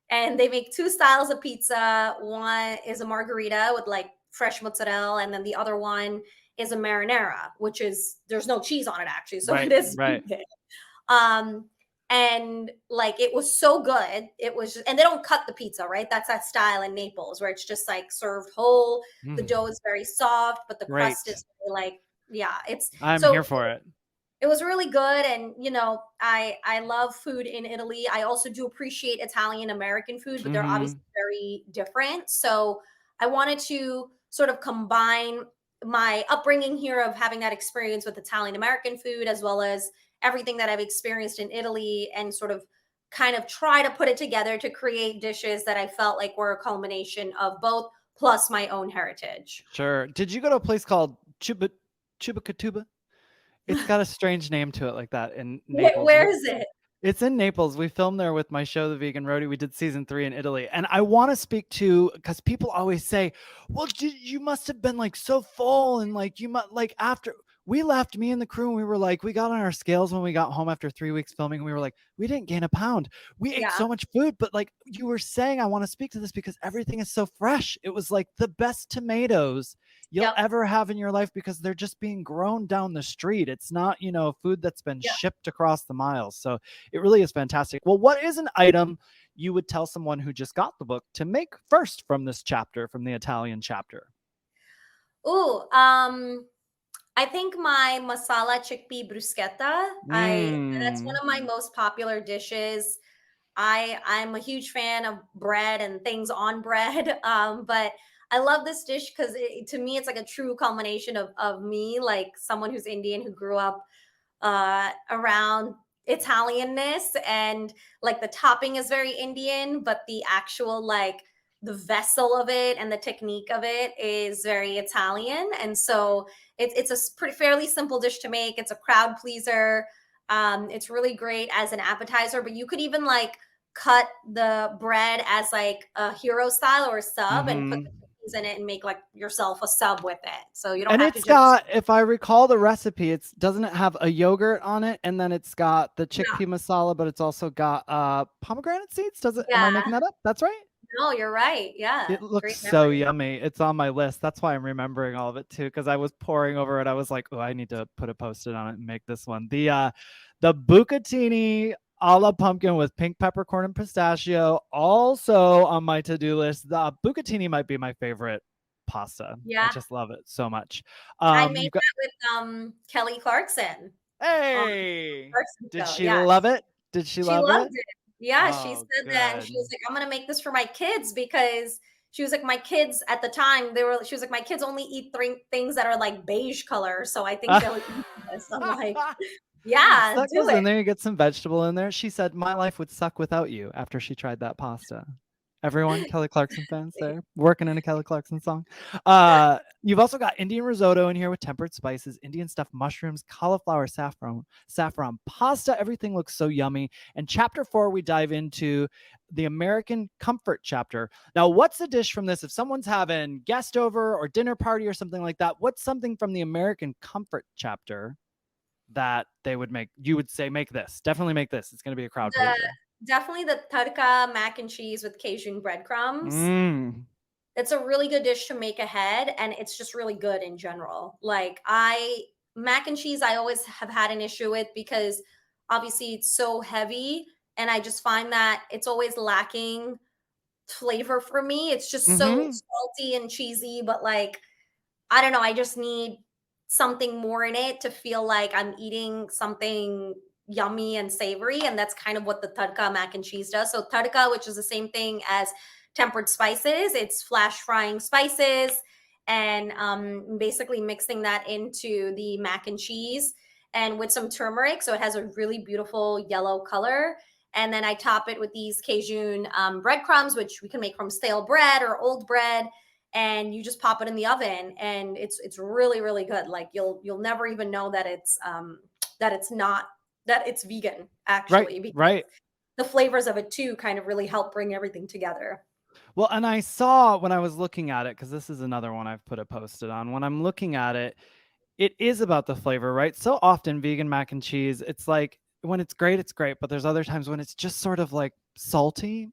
And they make two styles of pizza. One is a margherita with like fresh mozzarella, and then the other one is a marinara, which is there's no cheese on it actually, so it is vegan. And like it was so good. It was just, and they don't cut the pizza, right? That's that style in Naples where it's just like served whole. The dough is very soft, but the crust is really, like I'm here for it. It was really good. And I love food in Italy. I also do appreciate Italian American food, but they're obviously very different. So I wanted to sort of combine my upbringing here of having that experience with Italian American food as well as everything that I've experienced in Italy, and sort of kind of try to put it together to create dishes that I felt like were a culmination of both plus my own heritage. Sure. Did you go to a place called Chubacatuba? It's got a strange name to it like that in Naples. Where is it? It's in Naples. We filmed there with my show, The Vegan Roadie. We did season 3 in Italy. And I want to speak to, because people always say, well, you must have been like so full. And like, you must like after we left, me and the crew, and we were like, we got on our scales when we got home after 3 weeks filming. And we were like, we didn't gain a pound. We ate so much food. But like you were saying, I want to speak to this because everything is so fresh. It was like the best tomatoes you'll ever have in your life because they're just being grown down the street. It's not, food that's been shipped across the miles. So it really is fantastic. Well, what is an item you would tell someone who just got the book to make first from this chapter, from the Italian chapter? Ooh, I think my masala chickpea bruschetta. That's one of my most popular dishes. I'm a huge fan of bread and things on bread, but I love this dish because to me it's like a true culmination of me, like someone who's Indian who grew up around Italianness, and like the topping is very Indian, but the actual like the vessel of it and the technique of it is very Italian. And so it's a pretty fairly simple dish to make. It's a crowd pleaser. It's really great as an appetizer, but you could even like cut the bread as like a hero style or a sub and put the cookies in it and make like yourself a sub with it. So you don't And have to it's just got, if I recall the recipe, doesn't it have a yogurt on it? And then it's got the chickpea masala, but it's also got pomegranate seeds. Does it? Am I making that up? That's right. No, you're right. Yeah. It looks Great so memory. yummy. It's on my list. That's why I'm remembering all of it too, because I was poring over it. I was like, oh, I need to put a Post-it on it and make this one. The bucatini a la pumpkin with pink peppercorn and pistachio, also on my to-do list. The bucatini might be my favorite pasta. Yeah. I just love it so much. I made that with Kelly Clarkson. Hey, did she Yeah. love it? Did she love loved it? it. Yeah, she Oh, said that, and she was like, "I'm gonna make this for my kids," because she was like, my kids at the time, she was like, my kids only eat things that are like beige color, so I think they'll eat this. I'm like, yeah, that do goes it. in there. You get some vegetable in there. She said, "My life would suck without you." After she tried that pasta. Everyone, Kelly Clarkson fans there, working in a Kelly Clarkson song. You've also got Indian risotto in here with tempered spices, Indian stuffed mushrooms, cauliflower, saffron pasta. Everything looks so yummy. And chapter 4, we dive into the American comfort chapter. Now, what's the dish from this? If someone's having guest over or dinner party or something like that, what's something from the American comfort chapter that they would make? You would say, make this. Definitely make this. It's going to be a crowd pleaser. Definitely the tadka mac and cheese with Cajun breadcrumbs. It's a really good dish to make ahead, and it's just really good in general. Like mac and cheese, I always have had an issue with because obviously it's so heavy, and I just find that it's always lacking flavor for me. It's just so salty and cheesy, but like, I don't know, I just need something more in it to feel like I'm eating something yummy and savory, and that's kind of what the tadka mac and cheese does. So tadka, which is the same thing as tempered spices, it's flash frying spices and basically mixing that into the mac and cheese and with some turmeric, so it has a really beautiful yellow color. And then I top it with these Cajun breadcrumbs, which we can make from stale bread or old bread, and you just pop it in the oven, and it's really really good. Like you'll never even know that it's vegan, actually. Right. The flavors of it too kind of really help bring everything together. Well, and I saw when I was looking at it, because this is another one I've put a Post-it on. When I'm looking at it, it is about the flavor, right? So often vegan mac and cheese, it's like when it's great, but there's other times when it's just sort of like salty,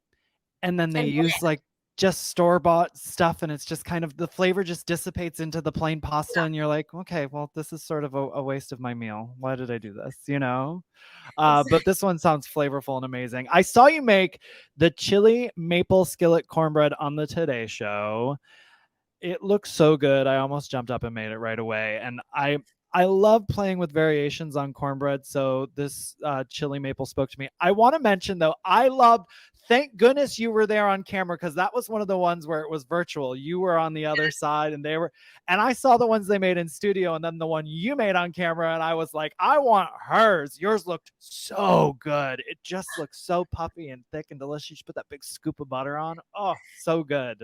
and then they use like just store-bought stuff, and it's just kind of the flavor just dissipates into the plain pasta, and you're like, okay, well, this is sort of a waste of my meal. Why did I do this? But this one sounds flavorful and amazing. I saw you make the chili maple skillet cornbread on the Today Show. It looks so good. I almost jumped up and made it right away. And I love playing with variations on cornbread. So this chili maple spoke to me. I want to mention though, thank goodness you were there on camera, because that was one of the ones where it was virtual. You were on the other side, and I saw the ones they made in studio, and then the one you made on camera, and I was like, I want hers. Yours looked so good. It just looks so puffy and thick and delicious. You put that big scoop of butter on. Oh, so good.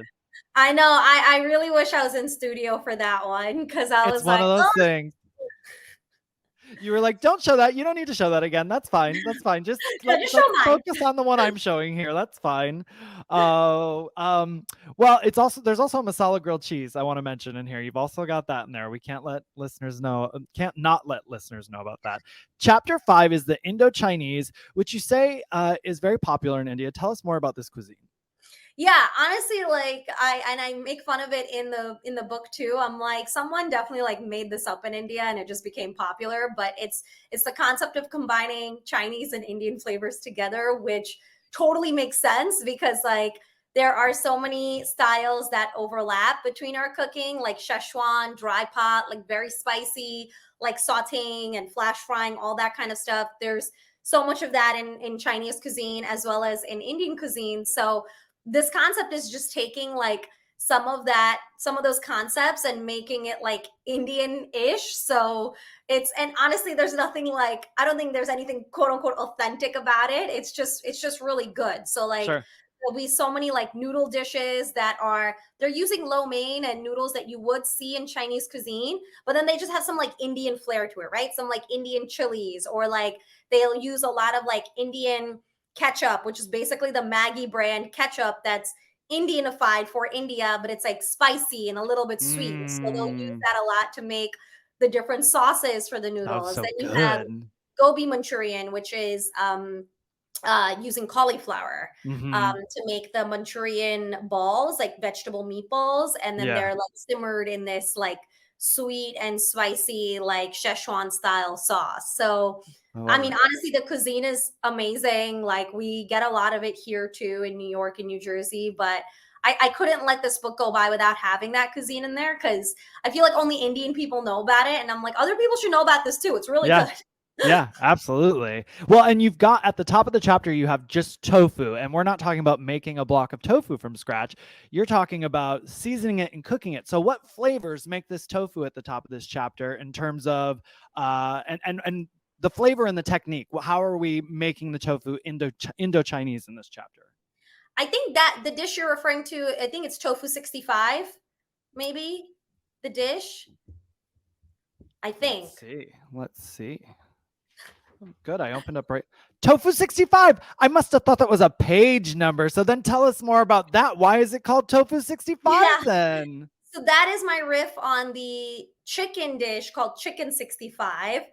I know. I really wish I was in studio for that one, because It's one of those things. You were like, don't show that. You don't need to show that again. That's fine. Just let's focus on the one I'm showing here. That's fine. Well, there's also a masala grilled cheese I want to mention in here. You've also got that in there. We can't not let listeners know about that. Chapter 5 is the Indo-Chinese, which you say is very popular in India. Tell us more about this cuisine. Yeah, honestly, like I make fun of it in the book too. I'm like, someone definitely like made this up in India and it just became popular, but it's the concept of combining Chinese and Indian flavors together, which totally makes sense because like there are so many styles that overlap between our cooking, like Szechuan, dry pot, like very spicy, like sauteing and flash frying, all that kind of stuff. There's so much of that in Chinese cuisine as well as in Indian cuisine. So this concept is just taking like some of those concepts and making it like Indian-ish. So and honestly, there's nothing I don't think there's anything quote unquote authentic about it. It's just really good. So like, sure. there'll be so many like noodle dishes they're using lo mein and noodles that you would see in Chinese cuisine, but then they just have some like Indian flair to it, right? Some like Indian chilies, or like they'll use a lot of like Indian ketchup, which is basically the Maggi brand ketchup that's Indianified for India, but it's like spicy and a little bit sweet. So they'll use that a lot to make the different sauces for the Sounds noodles. so Then you have good. gobi Manchurian, which is using cauliflower to make the Manchurian balls, like vegetable meatballs, and then Yeah. they're like simmered in this like sweet and spicy like Szechuan style sauce. So I mean, honestly, the cuisine is amazing. Like we get a lot of it here too in New York and New Jersey, but I couldn't let this book go by without having that cuisine in there, because I feel like only Indian people know about it. And I'm like, other people should know about this too. It's really good. Yeah, absolutely. Well, and you've got at the top of the chapter, you have just tofu, and we're not talking about making a block of tofu from scratch. You're talking about seasoning it and cooking it. So what flavors make this tofu at the top of this chapter in terms of and the flavor and the technique? How are we making the tofu Indo-Chinese in this chapter? I think that the dish you're referring to, I think it's tofu 65, maybe the dish. I think. Let's see. Good. I opened up right. Tofu 65. I must have thought that was a page number. So then tell us more about that. Why is it called Tofu 65 then? So that is my riff on the chicken dish called Chicken 65. Okay.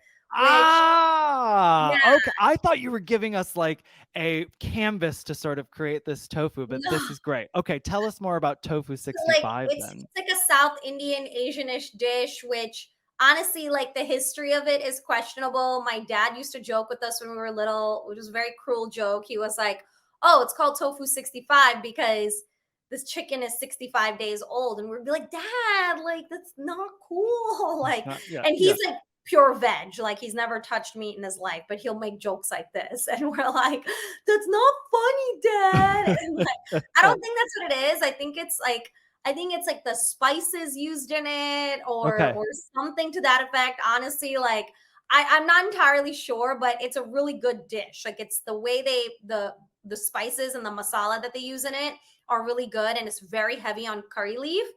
I thought you were giving us like a canvas to sort of create this tofu, but this is great. Okay. Tell us more about Tofu 65 it's like a South Indian Asianish dish, which honestly, like the history of it is questionable. My dad used to joke with us when we were little, which was a very cruel joke. He was like, oh, it's called Tofu 65 because this chicken is 65 days old. And we'd be like, Dad, like, that's not cool. Like, and he's like pure veg. Like, he's never touched meat in his life, but he'll make jokes like this. And we're like, that's not funny, Dad. And like, I don't think that's what it is. I think it's like the spices used in it or something to that effect. Honestly, like I'm not entirely sure, but it's a really good dish. Like it's the way the spices and the masala that they use in it are really good, and it's very heavy on curry leaf.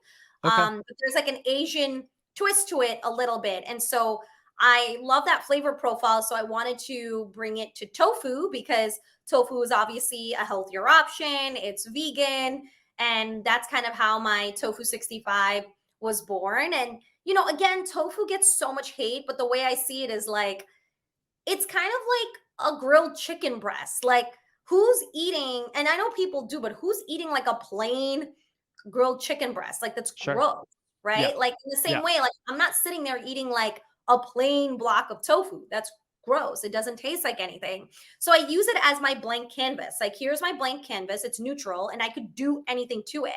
But there's like an Asian twist to it a little bit, and so I love that flavor profile. So I wanted to bring it to tofu because tofu is obviously a healthier option. It's vegan. And that's kind of how my Tofu 65 was born. And, you know, again, tofu gets so much hate, but the way I see it is like, it's kind of like a grilled chicken breast. Like, who's eating, and I know people do, but who's eating like a plain grilled chicken breast? Like, that's gross, right? Like, in the same way, like, I'm not sitting there eating like a plain block of tofu. That's gross. It doesn't taste like anything. So I use it as my blank canvas. Like, here's my blank canvas. It's neutral and I could do anything to it.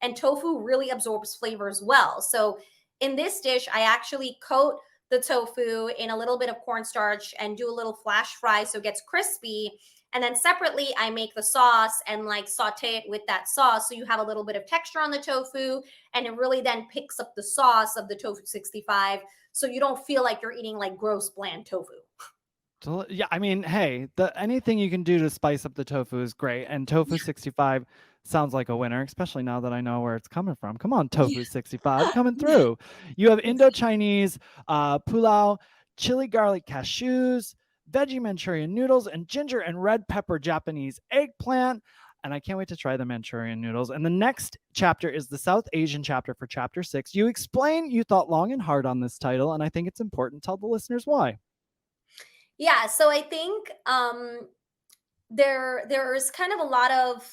And tofu really absorbs flavor as well. So in this dish, I actually coat the tofu in a little bit of cornstarch and do a little flash fry so it gets crispy. And then separately, I make the sauce and like saute it with that sauce. So you have a little bit of texture on the tofu, and it really then picks up the sauce of the tofu 65. So you don't feel like you're eating like gross bland tofu. Yeah, I mean, hey, anything you can do to spice up the tofu is great. And Tofu 65 sounds like a winner, especially now that I know where it's coming from. Come on, Tofu 65, coming through. You have Indo-Chinese pulao, chili garlic cashews, veggie Manchurian noodles, and ginger and red pepper Japanese eggplant. And I can't wait to try the Manchurian noodles. And the next chapter is the South Asian chapter for chapter 6. You explain you thought long and hard on this title, and I think it's important. Tell the listeners why. Yeah, so I think there's kind of a lot of,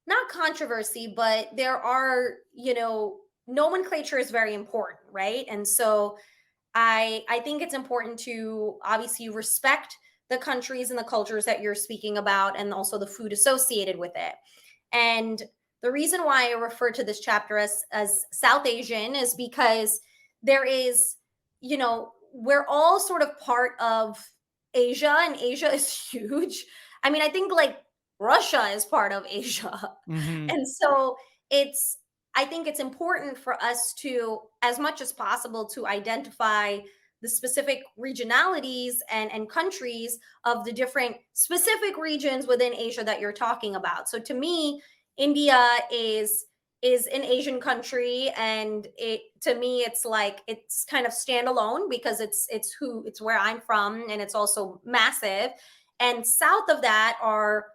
not controversy, but there are, you know, nomenclature is very important, right? And so I think it's important to obviously respect the countries and the cultures that you're speaking about, and also the food associated with it. And the reason why I refer to this chapter as South Asian is because there is, you know, we're all sort of part of Asia, and Asia is huge. I mean, I think like Russia is part of Asia. And so I think it's important for us to, as much as possible, to identify the specific regionalities and countries of the different specific regions within Asia that you're talking about. So to me, India is an Asian country, and to me it's like it's kind of standalone because it's where I'm from, and it's also massive. And south of that or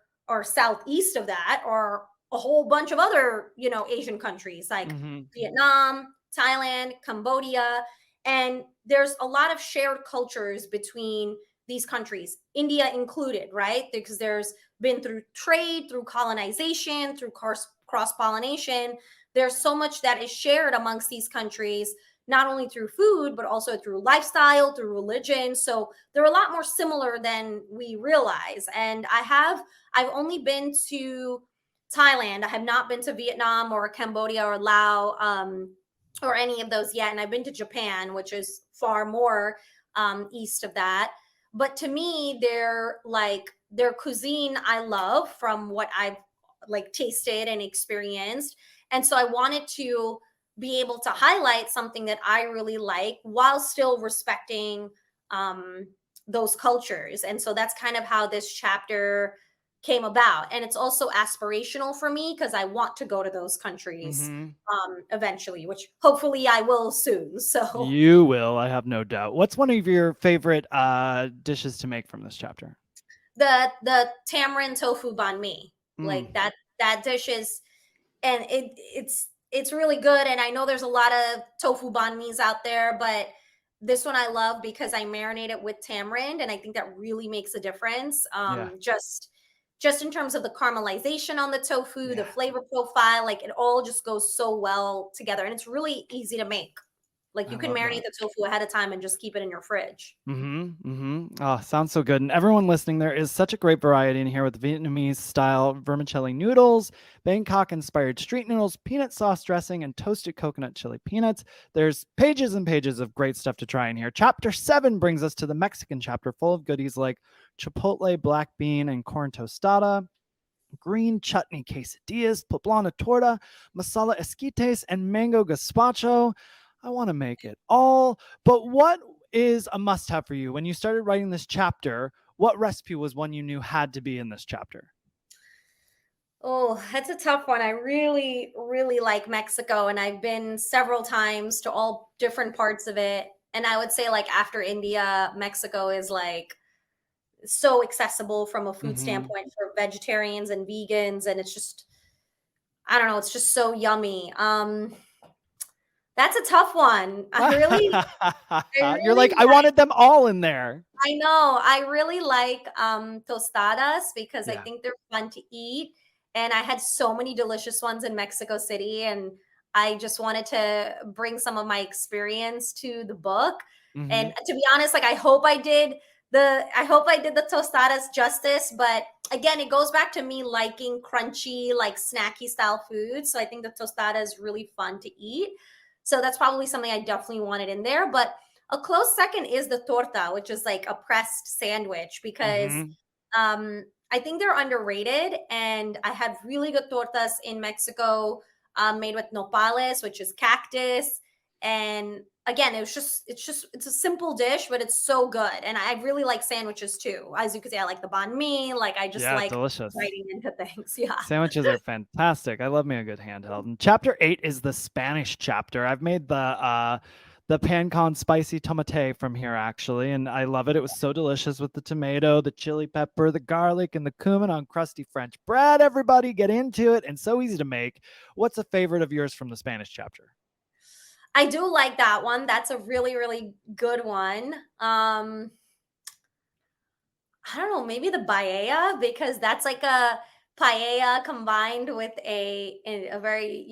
southeast of that are a whole bunch of other, Asian countries like Vietnam, Thailand, Cambodia, and there's a lot of shared cultures between these countries, India included, right? Because there's been through trade, through colonization, through cross pollination. There's so much that is shared amongst these countries, not only through food, but also through lifestyle, through religion. So they're a lot more similar than we realize. And I've only been to Thailand. I have not been to Vietnam or Cambodia or Laos, or any of those yet. And I've been to Japan, which is far more east of that. But to me, their cuisine I love from what I've like tasted and experienced. And so I wanted to be able to highlight something that I really like while still respecting those cultures. And so that's kind of how this chapter came about. And it's also aspirational for me because I want to go to those countries eventually, which hopefully I will soon. So you will, I have no doubt. What's one of your favorite dishes to make from this chapter? The tamarind tofu banh mi, like that dish is, and it's really good. And I know there's a lot of tofu banh mi's out there, but this one I love because I marinate it with tamarind, and I think that really makes a difference. Just in terms of the caramelization on the tofu, the flavor profile, like it all just goes so well together, and it's really easy to make. Like you can marinate the tofu ahead of time and just keep it in your fridge. Oh, sounds so good. And everyone listening, there is such a great variety in here with Vietnamese style vermicelli noodles, Bangkok inspired street noodles, peanut sauce dressing, and toasted coconut chili peanuts. There's pages and pages of great stuff to try in here. Chapter 7 brings us to the Mexican chapter, full of goodies like chipotle, black bean, and corn tostada, green chutney quesadillas, poblano torta, masala esquites, and mango gazpacho. I want to make it all. But what is a must-have for you? When you started writing this chapter, what recipe was one you knew had to be in this chapter? Oh, that's a tough one. I really, really like Mexico, and I've been several times to all different parts of it. And I would say, like, after India, Mexico is like so accessible from a food standpoint for vegetarians and vegans. And it's just, I don't know, it's just so yummy. That's a tough one. You're like, I wanted them all in there. I know. I really like tostadas because I think they're fun to eat. And I had so many delicious ones in Mexico City. And I just wanted to bring some of my experience to the book. And to be honest, like I hope I did the tostadas justice. But again, it goes back to me liking crunchy, like snacky style food. So I think the tostada is really fun to eat. So that's probably something I definitely wanted in there. But a close second is the torta, which is like a pressed sandwich, because I think they're underrated. And I had really good tortas in Mexico made with nopales, which is cactus. And again, it's a simple dish, but it's so good. And I really like sandwiches too. As you can see, I like the banh mi. Like I just like delicious. biting into things. Yeah. Sandwiches are fantastic. I love me a good handheld. And chapter 8 is the Spanish chapter. I've made the pan con spicy tomate from here actually, and I love it. It was so delicious with the tomato, the chili pepper, the garlic, and the cumin on crusty French bread. Everybody get into it, and so easy to make. What's a favorite of yours from the Spanish chapter? I do like that one. That's a really, really good one. I don't know, maybe the paella, because that's like a paella combined with a very,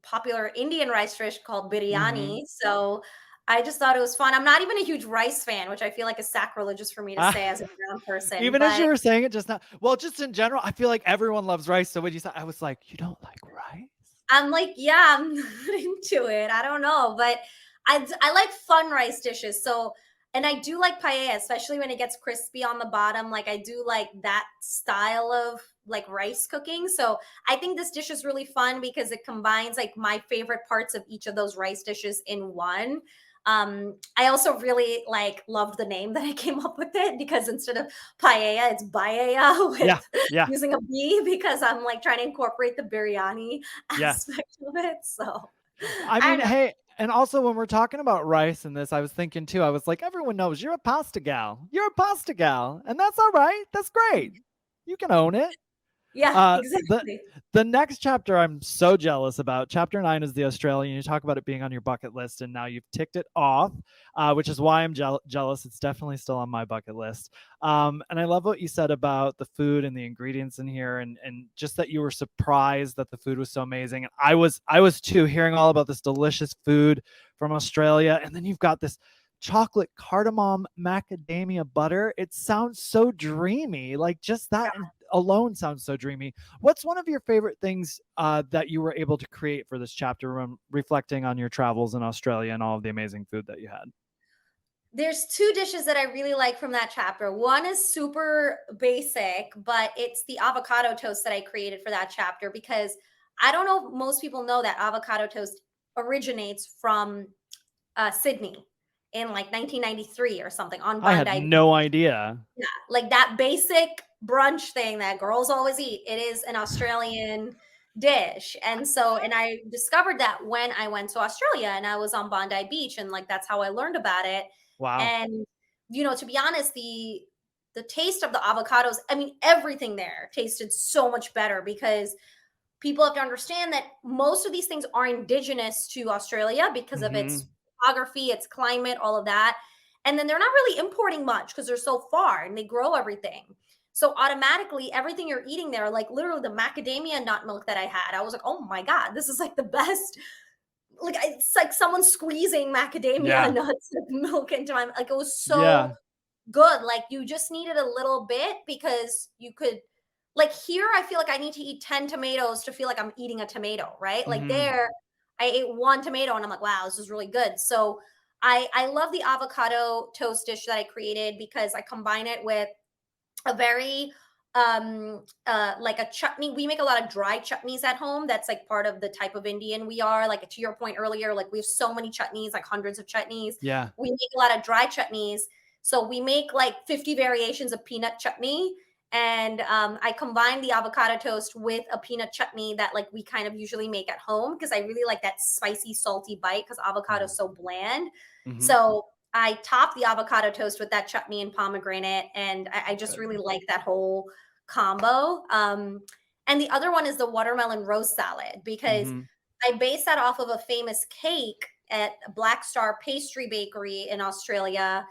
popular Indian rice dish called biryani. So I just thought it was fun. I'm not even a huge rice fan, which I feel like is sacrilegious for me to say as a brown person. Even as you were saying it just now. Well, just in general, I feel like everyone loves rice. So when you said, I was like, you don't like rice? I'm like, yeah, I'm not into it. I don't know, but I like fun rice dishes. So, and I do like paella, especially when it gets crispy on the bottom. Like I do like that style of like rice cooking. So I think this dish is really fun because it combines like my favorite parts of each of those rice dishes in one. I also really like loved the name that I came up with it, because instead of paella, it's baella Yeah. with Yeah. using a B, because I'm like trying to incorporate the biryani Yes. aspect of it. So I I mean, don't know. hey, and also when we're talking about rice in this, I was thinking too, I was like, everyone knows you're a pasta gal. You're a pasta gal. And that's all right. That's great. You can own it. Yeah, Uh, the exactly. the next chapter I'm so jealous about. Chapter 9 is the Australian. You talk about it being on your bucket list, and now you've ticked it off, which is why I'm jealous. It's definitely still on my bucket list. And I love what you said about the food and the ingredients in here, and just that you were surprised that the food was so amazing. And I was too, hearing all about this delicious food from Australia, and then you've got this chocolate cardamom macadamia butter. It sounds so dreamy. Like just that alone sounds so dreamy. What's one of your favorite things that you were able to create for this chapter, reflecting on your travels in Australia and all of the amazing food that you had? There's two dishes that I really like from that chapter. One is super basic, but it's the avocado toast that I created for that chapter, because I don't know if most people know that avocado toast originates from Sydney in like 1993 or something on I had Bondi. no idea. Yeah, like that basic brunch thing that girls always eat. It is an Australian dish. And so, and I discovered that when I went to Australia and I was on Bondi Beach, and like that's how I learned about it. Wow. And to be honest, the taste of the avocados, I mean, everything there tasted so much better, because people have to understand that most of these things are indigenous to Australia because of Mm-hmm. its topography, its climate, all of that. And then they're not really importing much because they're so far and they grow everything. So automatically, everything you're eating there, like literally the macadamia nut milk that I had, I was like, oh my God, this is like the best. Like it's like someone squeezing macadamia Yeah. nuts with milk into my, like it was so Yeah. good. Like you just needed a little bit, because you could, like here, I feel like I need to eat 10 tomatoes to feel like I'm eating a tomato, right? Like Mm-hmm. there, I ate one tomato and I'm like, wow, this is really good. So I love the avocado toast dish that I created, because I combine it with a very like a chutney. We make a lot of dry chutneys at home. That's like part of the type of Indian we are. Like to your point earlier, like we have so many chutneys, like hundreds of chutneys. Yeah. We make a lot of dry chutneys. So we make like 50 variations of peanut chutney. And I combine the avocado toast with a peanut chutney that like we kind of usually make at home, because I really like that spicy, salty bite, because avocado is so bland. Mm-hmm. So I top the avocado toast with that chutney and pomegranate, and I just Good. really like that whole combo. And the other one is the watermelon rose salad, because Mm-hmm. I base that off of a famous cake at Black Star Pastry Bakery in Australia.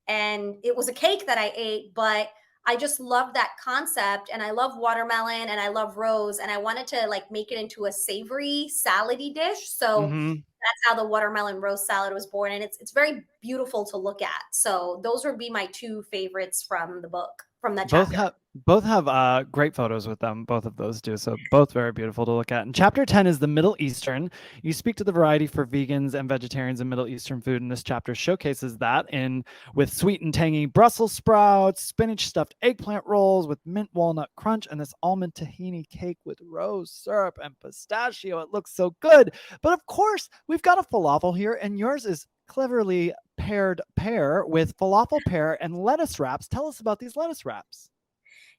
And it was a cake that I ate, but I just love that concept. And I love watermelon and I love rose. And I wanted to like make it into a savory salady dish. So Mm-hmm. that's how the watermelon roast salad was born. And it's very beautiful to look at. So those would be my two favorites from the book, from that Both chapter. have both have great photos with them. Both of those do, so both very beautiful to look at. And chapter 10 is the Middle Eastern. You speak to the variety for vegans and vegetarians in Middle Eastern food, and this chapter showcases that in with sweet and tangy Brussels sprouts, spinach stuffed eggplant rolls with mint walnut crunch, and this almond tahini cake with rose syrup and pistachio. It looks so good. But of course, we've got a falafel here, and yours is cleverly paired pear with falafel pear and lettuce wraps. Tell us about these lettuce wraps.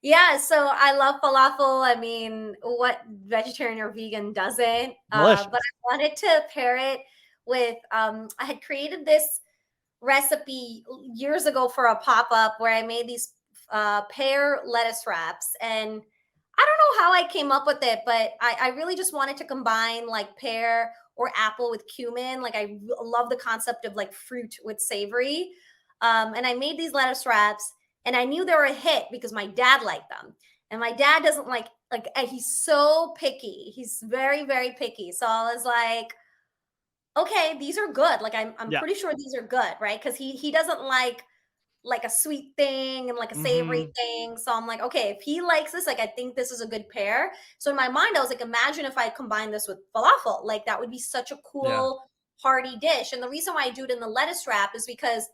Yeah, so I love falafel. I mean, what vegetarian or vegan doesn't? Delicious. But I wanted to pair it with, I had created this recipe years ago for a pop up where I made these pear lettuce wraps. And I don't know how I came up with it, but I really just wanted to combine like pear or apple with cumin. Like I love the concept of like fruit with savory. And I made these lettuce wraps, and I knew they were a hit because my dad liked them. And my dad doesn't like he's so picky. He's very, very picky. So I was like, okay, these are good. Like I'm Yeah. pretty sure these are good, right? Because he doesn't like a sweet thing and like a savory Mm-hmm. thing. So I'm like, okay, if he likes this, like I think this is a good pair. So in my mind, I was like, imagine if I combine this with falafel. Like that would be such a Yeah. cool hearty dish. And the reason why I do it in the lettuce wrap is because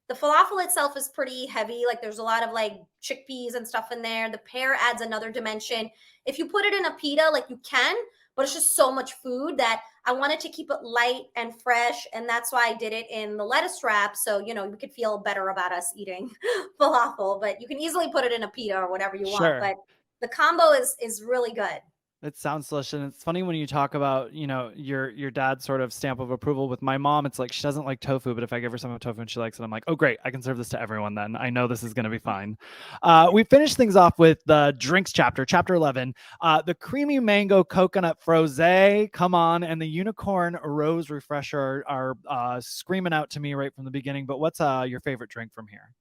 the falafel itself is pretty heavy. Like there's a lot of like chickpeas and stuff in there. The pear adds another dimension. If you put it in a pita, like you can, but it's just so much food that I wanted to keep it light and fresh. And that's why I did it in the lettuce wrap. So, you know, you could feel better about us eating falafel, but you can easily put it in a pita or whatever you want. Sure. But the combo is really good. It sounds delicious. And it's funny when you talk about, you know, your dad's sort of stamp of approval. With my mom, it's like she doesn't like tofu, but if I give her some of tofu and she likes it, I'm like, oh great, I can serve this to everyone then. I know this is gonna be fine. We finished things off with the drinks chapter, chapter 11. The creamy mango coconut frosé, come on, and the unicorn rose refresher are screaming out to me right from the beginning. But what's your favorite drink from here?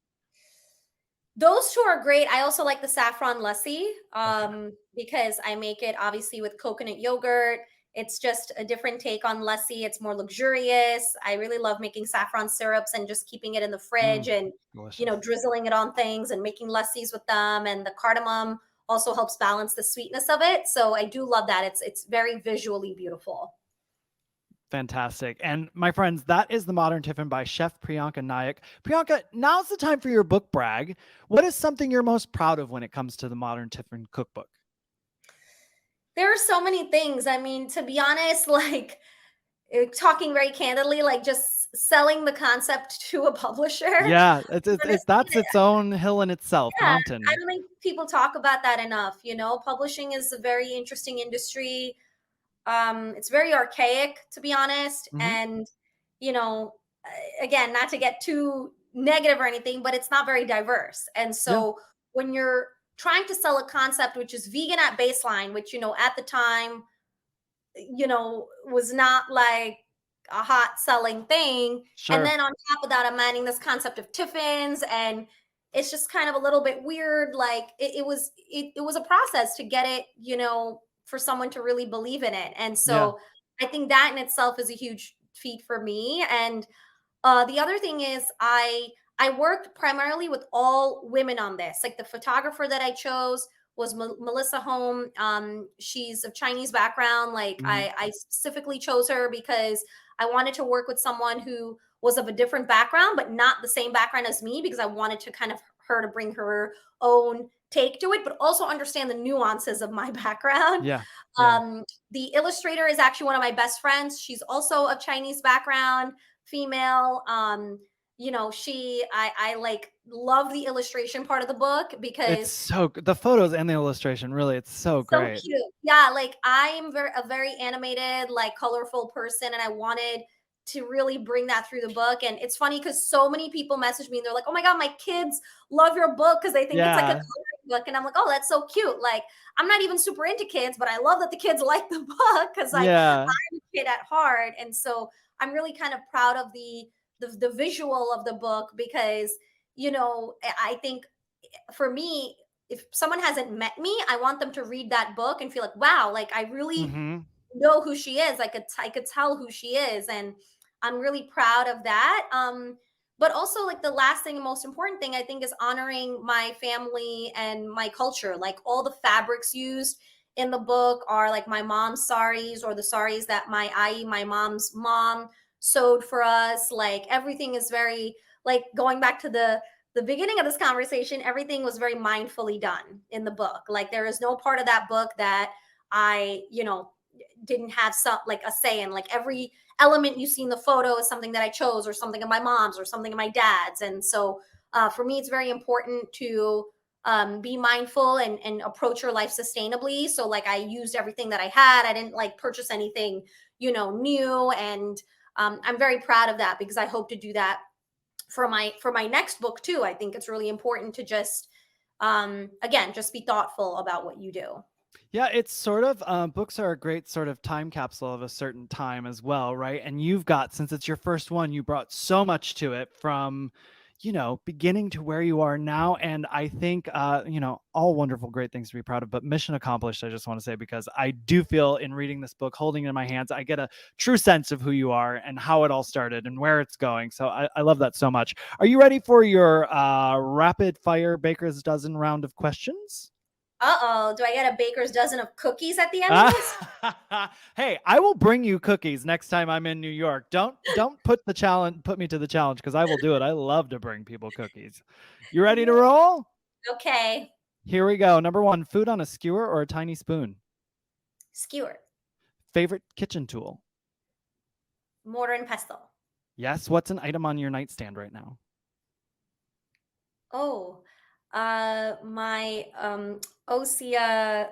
Those two are great. I also like the saffron lassi Okay. because I make it obviously with coconut yogurt. It's just a different take on lassi. It's more luxurious. I really love making saffron syrups and just keeping it in the fridge and, you know, Delicious. drizzling it on things and making lassis with them. And the cardamom also helps balance the sweetness of it. So I do love that. It's very visually beautiful. Fantastic. And my friends, that is the Modern Tiffin by Chef Priyanka Naik. Priyanka, now's the time for your book brag. What is something you're most proud of when it comes to the Modern Tiffin cookbook? There are so many things. I mean, to be honest, like talking very candidly, like just selling the concept to a publisher. Yeah, it's, it's, Honestly, it's that's its own hill in itself, yeah, I mountain. don't think people talk about that enough. You know, publishing is a very interesting industry. It's very archaic, to be honest. Hmm. And, you know, again, not to get too negative or anything, but it's not very diverse. And Yeah, so when you're trying to sell a concept which is vegan at baseline, which, you know, at the time, you know, was not like a hot selling thing. And sure. then on top of that, I'm adding this concept of tiffins, and it's just kind of a little bit weird. Like it was a process to get it, you know, for someone to really believe in it. And Yeah. so I think that in itself is a huge feat for me. And the other thing is I worked primarily with all women on this. Like the photographer that I chose was Melissa Home. She's of Chinese background. Like Hmm. I specifically chose her because I wanted to work with someone who was of a different background, but not the same background as me, because I wanted to kind of her to bring her own take to it, but also understand the nuances of my background. Yeah. Yeah. The illustrator is actually one of my best friends. She's also of Chinese background, female. You know, I like love the illustration part of the book It's because so good. The photos and the illustration, really, it's so so great. cute. Yeah, like I am a very animated, like colorful person, and I wanted to really bring that through the book. And it's funny because so many people message me and they're like, "Oh my god, my kids love your book because they think it's like a Yeah. coloring book." And I'm like, "Oh, that's so cute." Like I'm not even super into kids, but I love that the kids like the book because like Yeah. I'm a kid at heart, and so I'm really kind of proud of the visual of the book because you know I think for me, if someone hasn't met me, I want them to read that book and feel like, wow, like I really Hmm. know who she is. I could tell who she is, and I'm really proud of that. But also like the last thing and most important thing I think is honoring my family and my culture. Like all the fabrics used in the book are like my mom's saris or the saris that my mom's mom sewed for us. Like everything is very like going back to the beginning of this conversation, everything was very mindfully done in the book. Like there is no part of that book that I, you know, didn't have some like a say in. Like every element you see in the photo is something that I chose or something of my mom's or something of my dad's. And so for me, it's very important to be mindful and approach your life sustainably. So like I used everything that I had. I didn't like purchase anything, you know, new. And I'm very proud of that because I hope to do that for my next book too. I think it's really important to just again just be thoughtful about what you do. Yeah, it's sort of books are a great sort of time capsule of a certain time as well, right? And you've got, since it's your first one, you brought so much to it from, you know, beginning to where you are now. And I think, you know, all wonderful, great things to be proud of, but mission accomplished, I just want to say, because I do feel in reading this book, holding it in my hands, I get a true sense of who you are and how it all started and where it's going. So I love that so much. Are you ready for your rapid fire baker's dozen round of questions? Uh-oh, do I get a baker's dozen of cookies at the end of this? Hey, I will bring you cookies next time I'm in New York. Don't put me to the challenge because I will do it. I love to bring people cookies. You ready to Yeah. roll? Okay. Here we go. Number one, food on a skewer or a tiny spoon? Skewer. Favorite kitchen tool? Mortar and pestle. Yes. What's an item on your nightstand right now? Oh, my Osea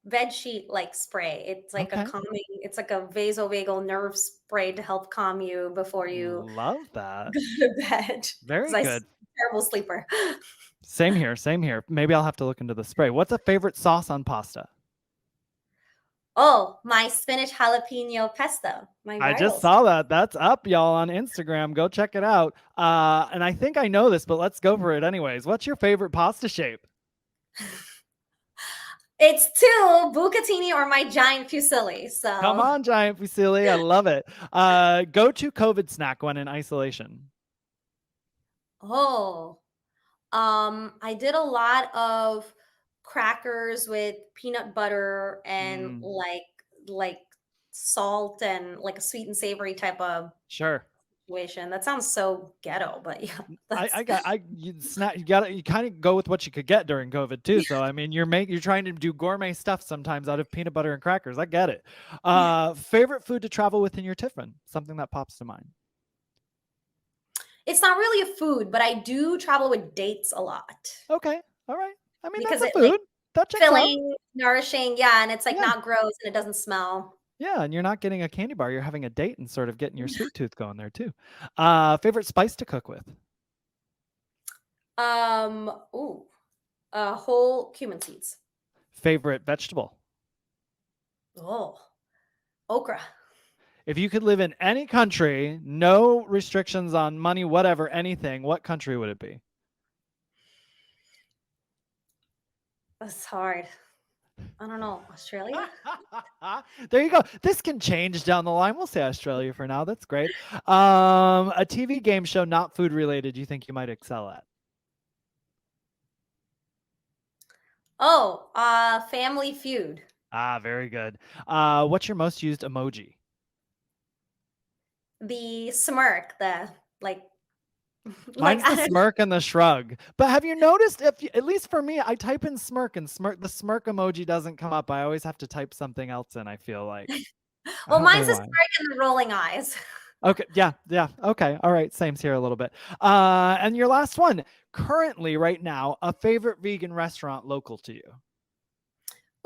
bed sheet like spray. It's like a Okay. calming, it's like a vasovagal nerve spray to help calm you before you Love that. go to bed. Very Because I'm good. a terrible sleeper. Same here. Same here. Maybe I'll have to look into the spray. What's a favorite sauce on pasta? Oh, my spinach jalapeno pesto. My I just viral. saw that. That's up, y'all, on Instagram. Go check it out. And I think I know this, but let's go for it anyways. What's your favorite pasta shape? It's two bucatini or my giant fusilli. So Come on, giant fusilli. I love it. Go-to COVID snack when in isolation. Oh, I did a lot of crackers with peanut butter and like salt and like a sweet and savory type of Sure. situation. That sounds so ghetto, but yeah, that's You kind of go with what you could get during COVID too. So I mean, you're trying to do gourmet stuff sometimes out of peanut butter and crackers. I get it. Favorite food to travel with in your Tiffin? Something that pops to mind. it's not really a food, but I do travel with dates a lot Okay. All right. I mean, because that's a it like food. That checks out. filling, nourishing, yeah, and it's like Yeah. not gross and it doesn't smell. Yeah, and you're not getting a candy bar. You're having a date and sort of getting your sweet tooth going there too. Favorite spice to cook with? Ooh, whole cumin seeds. Favorite vegetable? Oh, okra. If you could live in any country, no restrictions on money, whatever, anything, what country would it be? That's hard. I don't know. Australia? There you go. This can change down the line. We'll say Australia for now. That's great. A TV game show not food related you think you might excel at? Oh, Family Feud. Very good. What's your most used emoji? The smirk, the like Mine's I the don't- smirk and the shrug. But have you noticed, at least for me, I type in smirk and the smirk emoji doesn't come up. I always have to type something else in, I feel like. Well, I don't mine's know the why. smirk and the rolling eyes. Okay, yeah. Okay, all right. Same's here a little bit. And your last one, currently, right now, a favorite vegan restaurant local to you?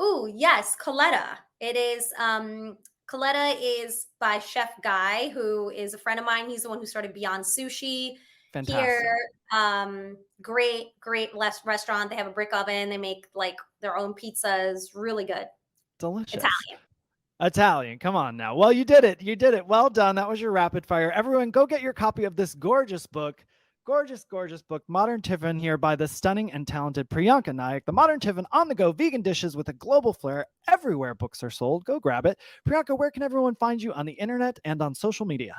Ooh, yes, Coletta. It is Coletta is by Chef Guy, who is a friend of mine. He's the one who started Beyond Sushi Fantastic. here. Great restaurant. They have a brick oven. They make like their own pizzas. Really good. Delicious. Italian. Come on now. Well, you did it. Well done. That was your rapid fire. Everyone, go get your copy of this gorgeous book. Gorgeous book, Modern Tiffin, here by the stunning and talented Priyanka Naik. The Modern Tiffin on-the-go vegan dishes with a global flair everywhere books are sold. Go grab it. Priyanka, where can everyone find you on the internet and on social media?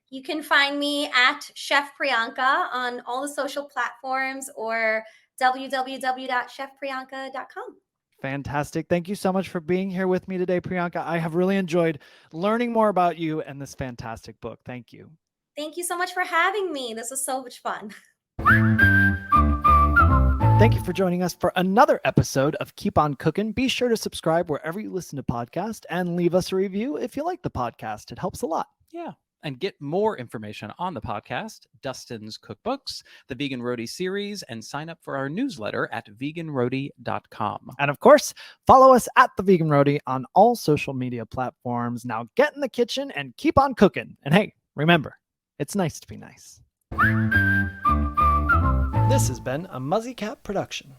You can find me at Chef Priyanka on all the social platforms or www.chefpriyanka.com. Fantastic. Thank you so much for being here with me today, Priyanka. I have really enjoyed learning more about you and this fantastic book. Thank you. Thank you so much for having me. This was so much fun. Thank you for joining us for another episode of Keep On Cookin'. Be sure to subscribe wherever you listen to podcasts and leave us a review if you like the podcast. It helps a lot. Yeah. And get more information on the podcast, Dustin's cookbooks, the Vegan Roadie series, and sign up for our newsletter at veganroadie.com. And of course, follow us at The Vegan Roadie on all social media platforms. Now get in the kitchen and keep on cooking. And hey, remember, it's nice to be nice. This has been a Muzzy Cat production.